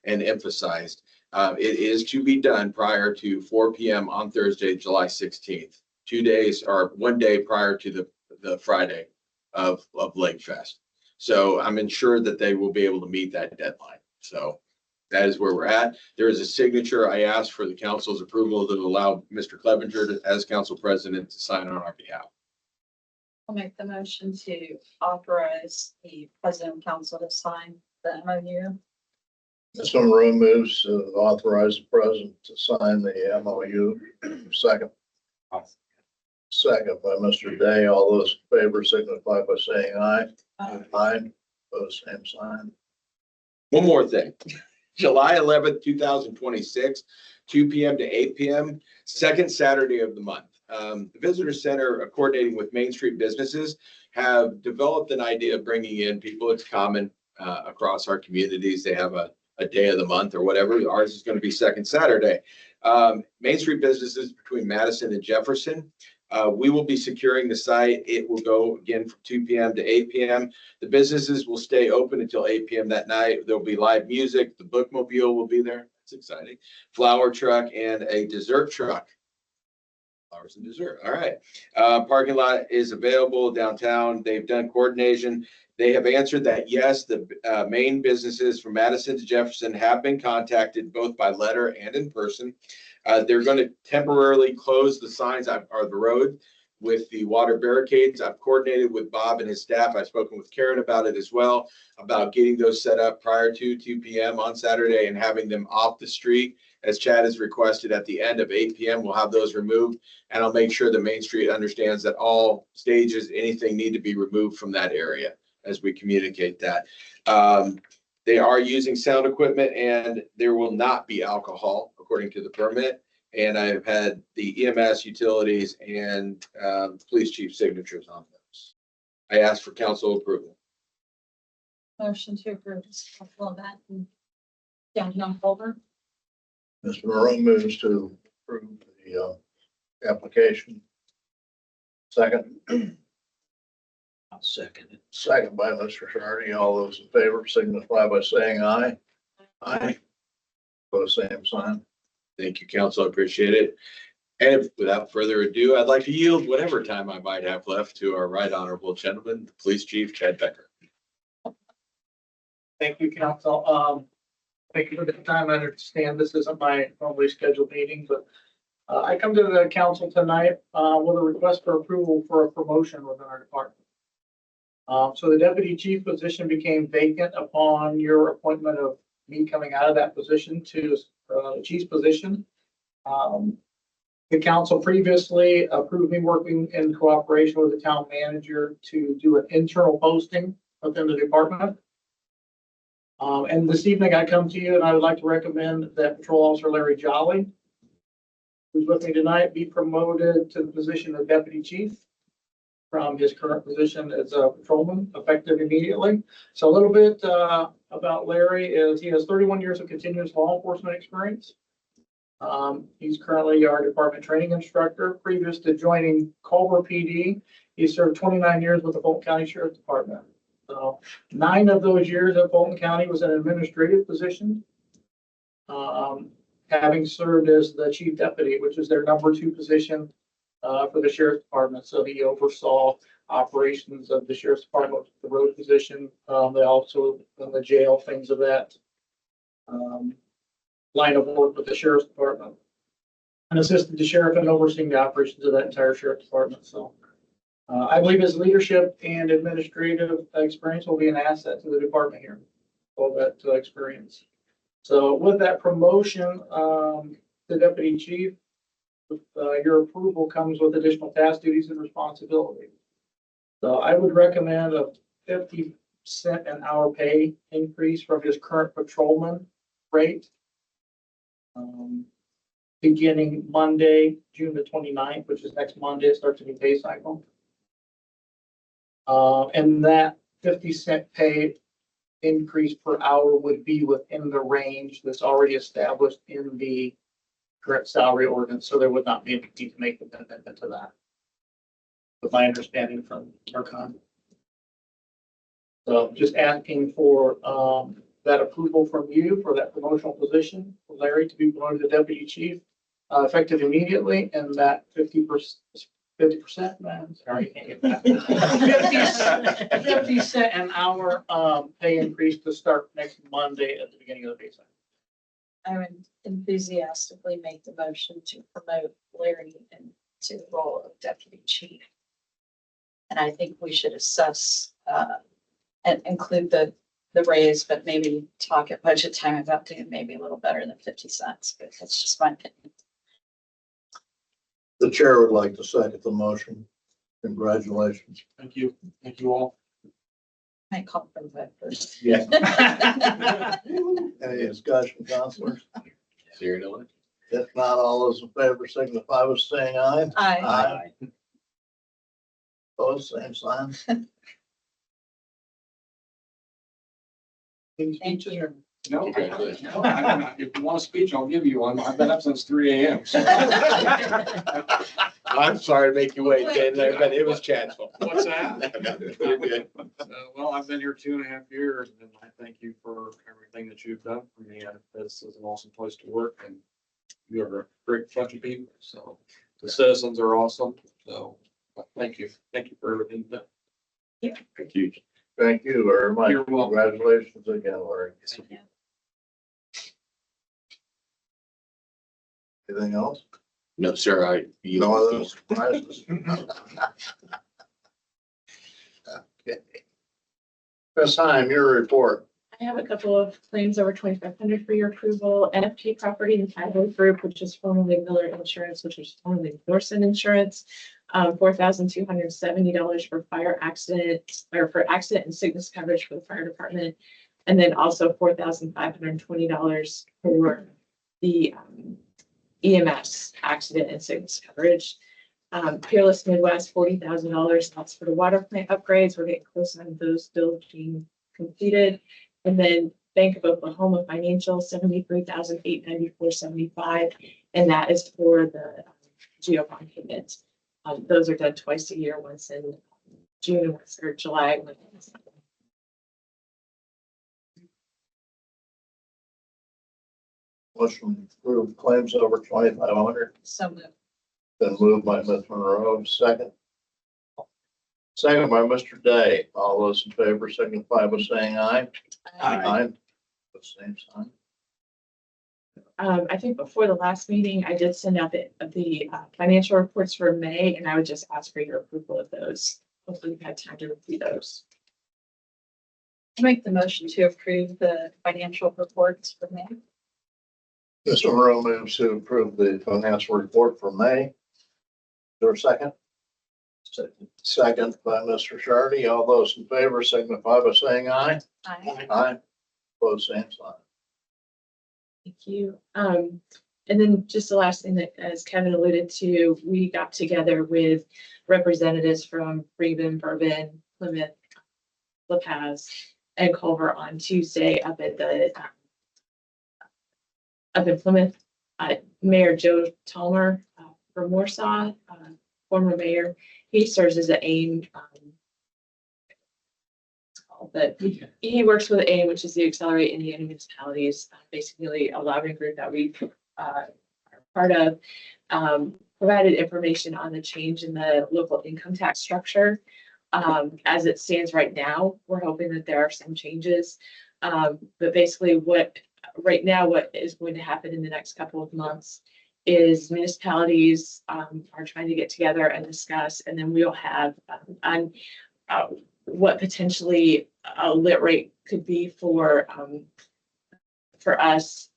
Speaker 12: and emphasized. It is to be done prior to 4 p.m. on Thursday, July 16th. 2 days or 1 day prior to the Friday of Lake Fest. So I'm ensured that they will be able to meet that deadline. So that is where we're at. There is a signature. I asked for the council's approval that will allow Mr. Clevenger as council president to sign on our behalf.
Speaker 7: I'll make the motion to authorize the president and council to sign the MOU.
Speaker 1: Some room moves to authorize the president to sign the MOU. Second. Second by Mr. Day. All those in favor signify by saying aye. Aye. Opposed, same sign.
Speaker 12: One more thing. July 11th, 2026, 2 p.m. to 8 p.m., second Saturday of the month. The Visitor Center, coordinating with Main Street businesses, have developed an idea of bringing in people. It's common across our communities. They have a day of the month or whatever. Ours is going to be second Saturday. Main Street businesses between Madison and Jefferson. We will be securing the site. It will go again from 2 p.m. to 8 p.m. The businesses will stay open until 8 p.m. that night. There'll be live music. The bookmobile will be there. That's exciting. Flower truck and a dessert truck. Flowers and dessert. All right. Parking lot is available downtown. They've done coordination. They have answered that, yes, the main businesses from Madison to Jefferson have been contacted both by letter and in person. They're going to temporarily close the signs or the road with the water barricades. I've coordinated with Bob and his staff. I've spoken with Karen about it as well, about getting those set up prior to 2 p.m. on Saturday and having them off the street. As Chad has requested, at the end of 8 p.m., we'll have those removed. And I'll make sure that Main Street understands that all stages, anything need to be removed from that area as we communicate that. They are using sound equipment and there will not be alcohol according to the permit. And I've had the EMS, utilities, and police chief signatures on those. I asked for council approval.
Speaker 7: Motion to approve this couple of that in downtown Culver.
Speaker 1: Mr. Morone moves to approve the application. Second.
Speaker 13: I'll second it.
Speaker 1: Second by Mr. Shardy. All those in favor signify by saying aye. Aye. Put same sign.
Speaker 12: Thank you, council. I appreciate it. And without further ado, I'd like to yield whatever time I might have left to our right honorable gentleman, the police chief, Chad Becker.
Speaker 6: Thank you, council. Thank you for the time. I understand this isn't my normally scheduled meeting, but I come to the council tonight with a request for approval for a promotion within our department. So the deputy chief position became vacant upon your appointment of me coming out of that position to the chief's position. The council previously approved me working in cooperation with the town manager to do an internal posting within the department. And this evening I come to you and I would like to recommend that Patrol Officer Larry Jolly, who's with me tonight, be promoted to the position of deputy chief from his current position as a patrolman, effective immediately. So a little bit about Larry is he has 31 years of continuous law enforcement experience. He's currently our department training instructor. Previous to joining Culver PD, he served 29 years with the Fulton County Sheriff's Department. So 9 of those years at Fulton County was an administrative position, having served as the chief deputy, which is their number 2 position for the Sheriff's Department. So he oversaw operations of the Sheriff's Department, the road position. They also in the jail, things of that line of work with the Sheriff's Department, and assisted the sheriff in overseeing the operations of that entire Sheriff's Department. So I believe his leadership and administrative experience will be an asset to the department here, all that experience. So with that promotion, the deputy chief, with your approval comes with additional task, duties, and responsibilities. So I would recommend a 50-cent an hour pay increase from his current patrolman rate. Beginning Monday, June the 29th, which is next Monday, it starts a new pay cycle. And that 50-cent pay increase per hour would be within the range that's already established in the current salary ordinance, so there would not be a need to make the amendment to that. With my understanding from Archon. So just asking for that approval from you for that promotional position for Larry to be promoted to deputy chief, effective immediately, and that 50%, man, sorry, I can't get that. 50 cent an hour pay increase to start next Monday at the beginning of the pay cycle.
Speaker 7: I would enthusiastically make the motion to promote Larry into the role of deputy chief. And I think we should assess and include the raise, but maybe talk at budget time about doing maybe a little better than 50 cents, but that's just my opinion.
Speaker 1: The chair would like to second the motion. Congratulations.
Speaker 6: Thank you. Thank you all.
Speaker 7: I call for the vote first.
Speaker 12: Yeah.
Speaker 1: Any discussion, councilors?
Speaker 12: Serial.
Speaker 1: If not, all those in favor signify by saying aye.
Speaker 7: Aye.
Speaker 1: Opposed, same sign.
Speaker 7: Thank you.
Speaker 4: No,
Speaker 12: Congratulations.
Speaker 4: if you want a speech, I'll give you one. I've been up since 3 a.m. so.
Speaker 12: I'm sorry to make you wait, Ben, but it was Chad's fault.
Speaker 4: What's that?
Speaker 12: You're good.
Speaker 4: Well, I've been here 2.5 years, and I thank you for everything that you've done for me. This is an awesome place to work, and you're a great bunch of people. So The citizens are awesome, so thank you for everything.
Speaker 12: Thank you.
Speaker 1: Thank you very much.
Speaker 4: You're welcome.
Speaker 1: Congratulations again, Larry. Anything else?
Speaker 12: No, sir,
Speaker 1: No other surprises? Okay. Ms. Heim, your report.
Speaker 2: I have a couple of claims over 2,500 for your approval. NFT Property and Title Group, which is formerly Miller Insurance, which was formerly Thorson Insurance, $4,270 for fire accident or for accident and sickness coverage for the fire department. And then also $4,520 for the EMS accident and sickness coverage. Peerless Midwest, $40,000. That's for the water plant upgrades. We're getting close on those bills being completed. And then Bank of Oklahoma Financial, $73,894.75, and that is for the GEO bond payments. Those are done twice a year, once in June and once or July.
Speaker 1: Motion to approve claims over 2,500.
Speaker 7: So moved.
Speaker 1: Been moved by Ms. Monroe, second. Second by Mr. Day. All those in favor signify by saying aye. Aye. The same sign.
Speaker 2: I think before the last meeting, I did send out the financial reports for May, and I would just ask for your approval of those. Hopefully you've had time to review those.
Speaker 7: Make the motion to approve the financial reports for May.
Speaker 1: Ms. Monroe moves to approve the financial report for May. Is there a second? Second by Mr. Shardy. All those in favor signify by saying aye.
Speaker 7: Aye.
Speaker 1: Aye. Opposed, same sign.
Speaker 2: Thank you. And then just the last thing that, as Kevin alluded to, we got together with representatives from Freeman, Bourbon, Plymouth, La Paz, and Culver on Tuesday up at the up in Plymouth. Mayor Joe Talmer from Warsaw, former mayor, he serves as the AIM. But he works with AIM, which is the Accelerate Indiana Municipalities, basically a lobbying group that we are part of, provided information on the change in the local income tax structure. As it stands right now, we're hoping that there are some changes. But basically what is going to happen in the next couple of months is municipalities are trying to get together and discuss, and then we'll have on what potentially a lit rate could be for us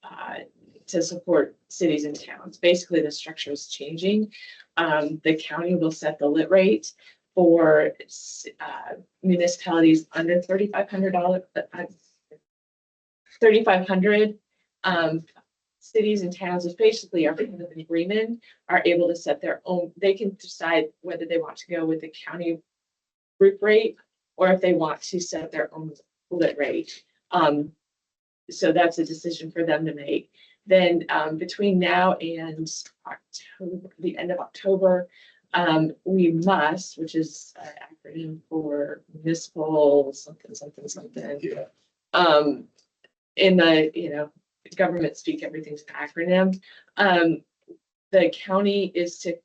Speaker 2: to support cities and towns. Basically, the structure is changing. The county will set the lit rate for municipalities under $3,500. 3,500 cities and towns, is basically our kind of agreement, are able to set their own. They can decide whether they want to go with the county group rate or if they want to set their own lit rate. So that's a decision for them to make. Then between now and October, the end of October, we must, which is an acronym for municipal something.
Speaker 12: Yeah.
Speaker 2: In the government speak, everything's an acronym. The county is to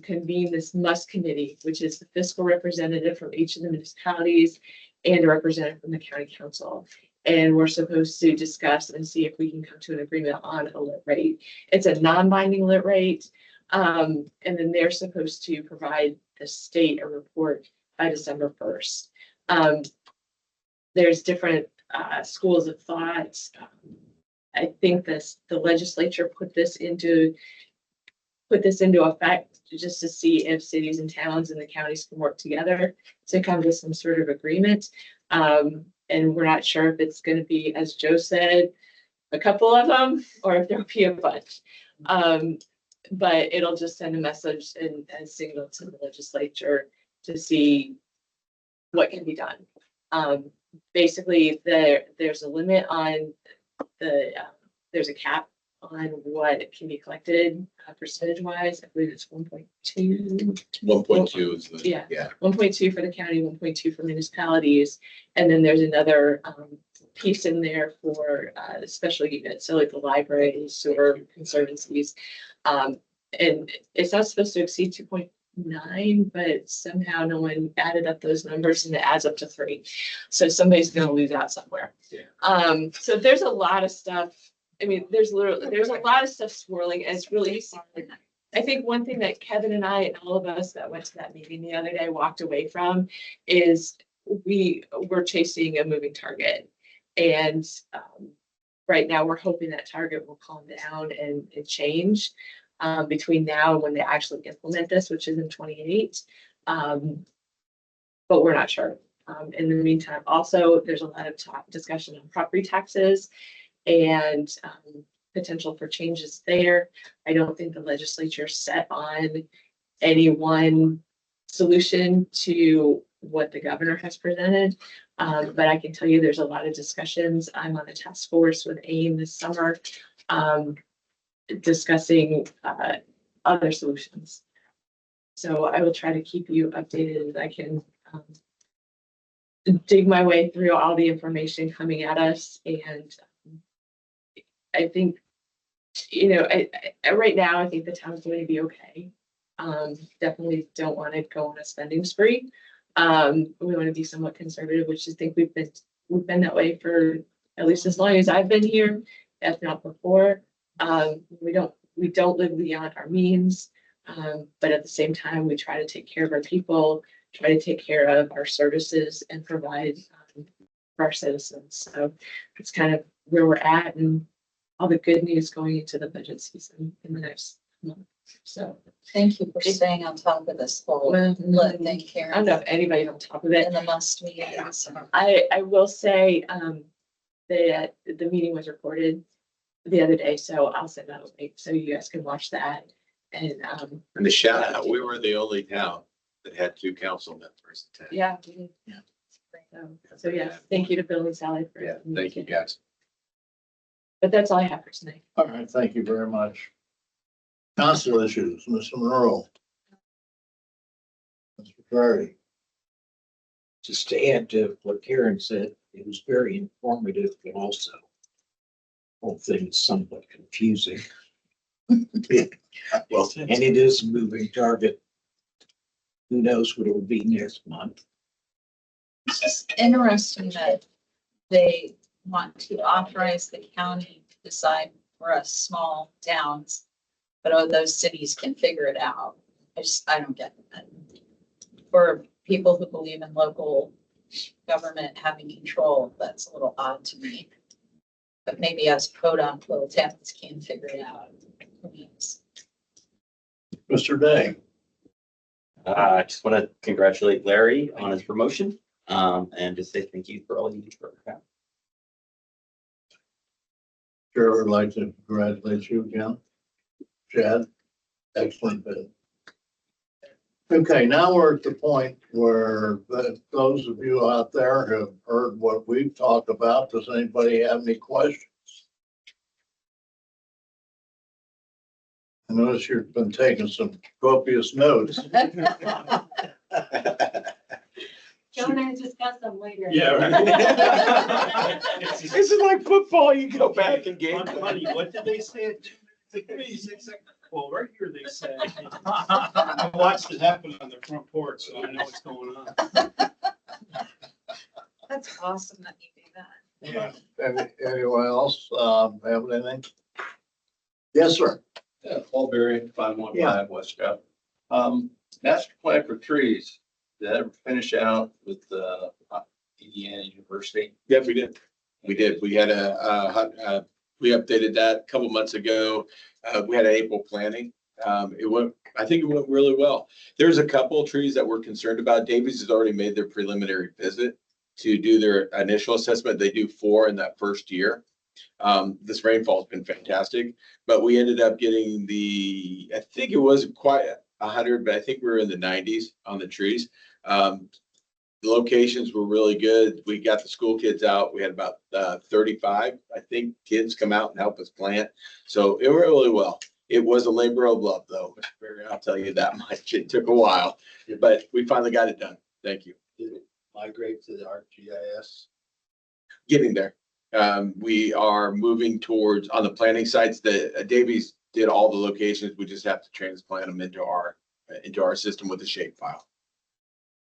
Speaker 2: convene this MUST committee, which is the fiscal representative from each of the municipalities and a representative from the county council. And we're supposed to discuss and see if we can come to an agreement on a lit rate. It's a non-binding lit rate. And then they're supposed to provide the state a report by December 1st. There's different schools of thought. I think the legislature put this into effect just to see if cities and towns and the counties can work together to come to some sort of agreement. And we're not sure if it's going to be, as Joe said, a couple of them, or if there'll be a bunch. But it'll just send a message and a signal to the legislature to see what can be done. Basically, there's a limit on there's a cap on what can be collected percentage wise. I believe it's 1.2.
Speaker 12: 1.2 is the.
Speaker 2: Yeah.
Speaker 12: Yeah.
Speaker 2: 1.2 for the county, 1.2 for municipalities. And then there's another piece in there for special units. So like the libraries or conservancies. and it's not supposed to exceed 2.9, but somehow no one added up those numbers and it adds up to 3. So somebody's gonna lose out somewhere.
Speaker 12: Yeah.
Speaker 2: So there's a lot of stuff. I mean, there's a lot of stuff swirling, and it's really, I think one thing that Kevin and I and all of us that went to that meeting the other day walked away from is we're chasing a moving target. And right now we're hoping that target will calm down and change between now and when they actually implement this, which is in 28. But we're not sure. In the meantime, also, there's a lot of discussion on property taxes and potential for changes there. I don't think the legislature set on any one solution to what the governor has presented. But I can tell you there's a lot of discussions. I'm on a task force with AIM this summer discussing other solutions. So I will try to keep you updated as I can dig my way through all the information coming at us. And I think, you know, right now, I think the town's going to be okay. Definitely don't want to go on a spending spree. We want to be somewhat conservative, which I think we've been that way for at least as long as I've been here, if not before. We don't live beyond our means, but at the same time, we try to take care of our people, try to take care of our services, and provide for our citizens. So it's kind of where we're at, and all the good news going into the budget season in the next month. So
Speaker 7: Thank you for staying on top of this whole thing,
Speaker 2: I
Speaker 7: Karen.
Speaker 2: don't know if anybody's on top of it.
Speaker 7: In the must meetings.
Speaker 2: I will say that the meeting was recorded the other day, so I'll send that a link so you guys can watch that. And
Speaker 12: the shout out, we were the only town that had 2 council members attend.
Speaker 2: yeah. So yeah, thank you to Bill and Sally for.
Speaker 12: Yeah, thank you guys.
Speaker 2: But that's all I have for tonight.
Speaker 1: All right, thank you very much. Council issues, Mr. Monroe. Mr. Ferrari.
Speaker 13: Just to add to what Karen said, it was very informative, but also whole thing is somewhat confusing.
Speaker 12: Well,
Speaker 13: And it is a moving target. Who knows what it will be next month?
Speaker 7: It's just interesting that they want to authorize the county to decide for us small towns, but those cities can figure it out. I don't get it. For people who believe in local government having control, that's a little odd to me. But maybe us podunk little towns can figure it out. Who knows?
Speaker 1: Mr. Day.
Speaker 14: I just want to congratulate Larry on his promotion, and just say thank you for all you do for our town.
Speaker 1: Sure would like to congratulate you again. Chad, excellent bid. Okay, now we're at the point where those of you out there have heard what we've talked about. Does anybody have any questions? I notice you've been taking some copious notes.
Speaker 8: Joe and I discuss them later.
Speaker 12: Yeah. Right. This is like football. You go back and game.
Speaker 3: Money, what did they say? Well, right here they say. I watched it happen on the front porch, so I know what's going on.
Speaker 7: That's awesome that you do that.
Speaker 3: Yeah.
Speaker 1: Anyone else have anything? Yes, sir.
Speaker 5: Yeah, Paul Berry, 515
Speaker 1: Yeah.
Speaker 5: West Coast. Master plan for trees, did that ever finish out with Indiana University?
Speaker 12: Yeah, we did. We did. We had we updated that a couple months ago. We had an April planning. I think it went really well. There's a couple of trees that we're concerned about. Davies has already made their preliminary visit to do their initial assessment. They do 4 in that first year. This rainfall has been fantastic, but we ended up getting I think it wasn't quite 100, but I think we were in the 90s on the trees. The locations were really good. We got the school kids out. We had about 35, I think, kids come out and help us plant. So it went really well. It was a labor of love, though. I'll tell you that much. It took a while, but we finally got it done. Thank you.
Speaker 5: Did it migrate to the ArcGIS?
Speaker 12: Getting there. We are moving towards, on the planning sites, the Davies did all the locations. We just have to transplant them into our system with a shape file.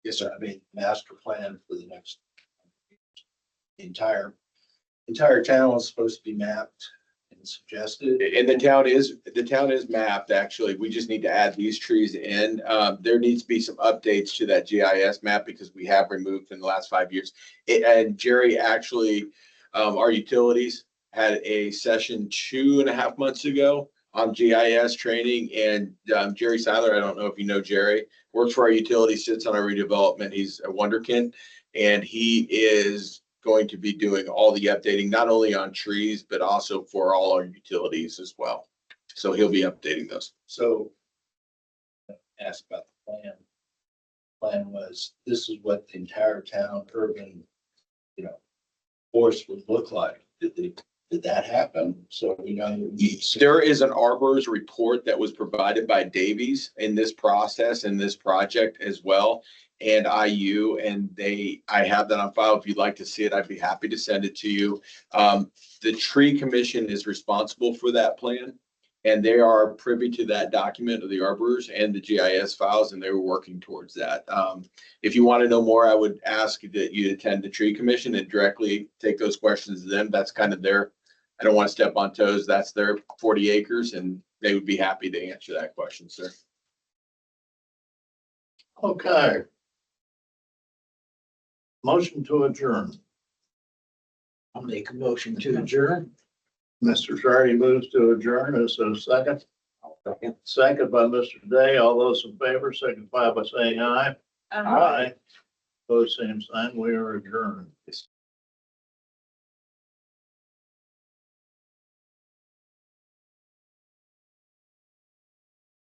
Speaker 5: Yes, sir. I mean, master plan for the next entire town is supposed to be mapped and suggested.
Speaker 12: And the town is mapped, actually. We just need to add these trees in. There needs to be some updates to that GIS map because we have removed in the last 5 years. And Jerry, actually, our utilities had a session 2.5 months ago on GIS training, and Jerry Seiler, I don't know if you know Jerry, works for our utility, sits on our redevelopment. He's a wonderkind, and he is going to be doing all the updating, not only on trees, but also for all our utilities as well. So he'll be updating those.
Speaker 5: So ask about the plan. Plan was, this is what the entire town urban, forest would look like. Did that happen? So we know.
Speaker 12: There is an Arbor's report that was provided by Davies in this process, in this project as well, and IU, and I have that on file. If you'd like to see it, I'd be happy to send it to you. The tree commission is responsible for that plan, and they are privy to that document of the Arbor's and the GIS files, and they were working towards that. If you want to know more, I would ask that you attend the tree commission and directly take those questions to them. That's kind of I don't want to step on toes. That's their 40 acres, and they would be happy to answer that question, sir.
Speaker 1: Okay. Motion to adjourn.
Speaker 13: I'll make a motion to adjourn.
Speaker 1: Mr. Shardy moves to adjourn. Is there a second?
Speaker 14: Second.
Speaker 1: Second by Mr. Day. All those in favor, signify by saying aye.
Speaker 2: Um,
Speaker 1: Aye. Those same sign, we are adjourned.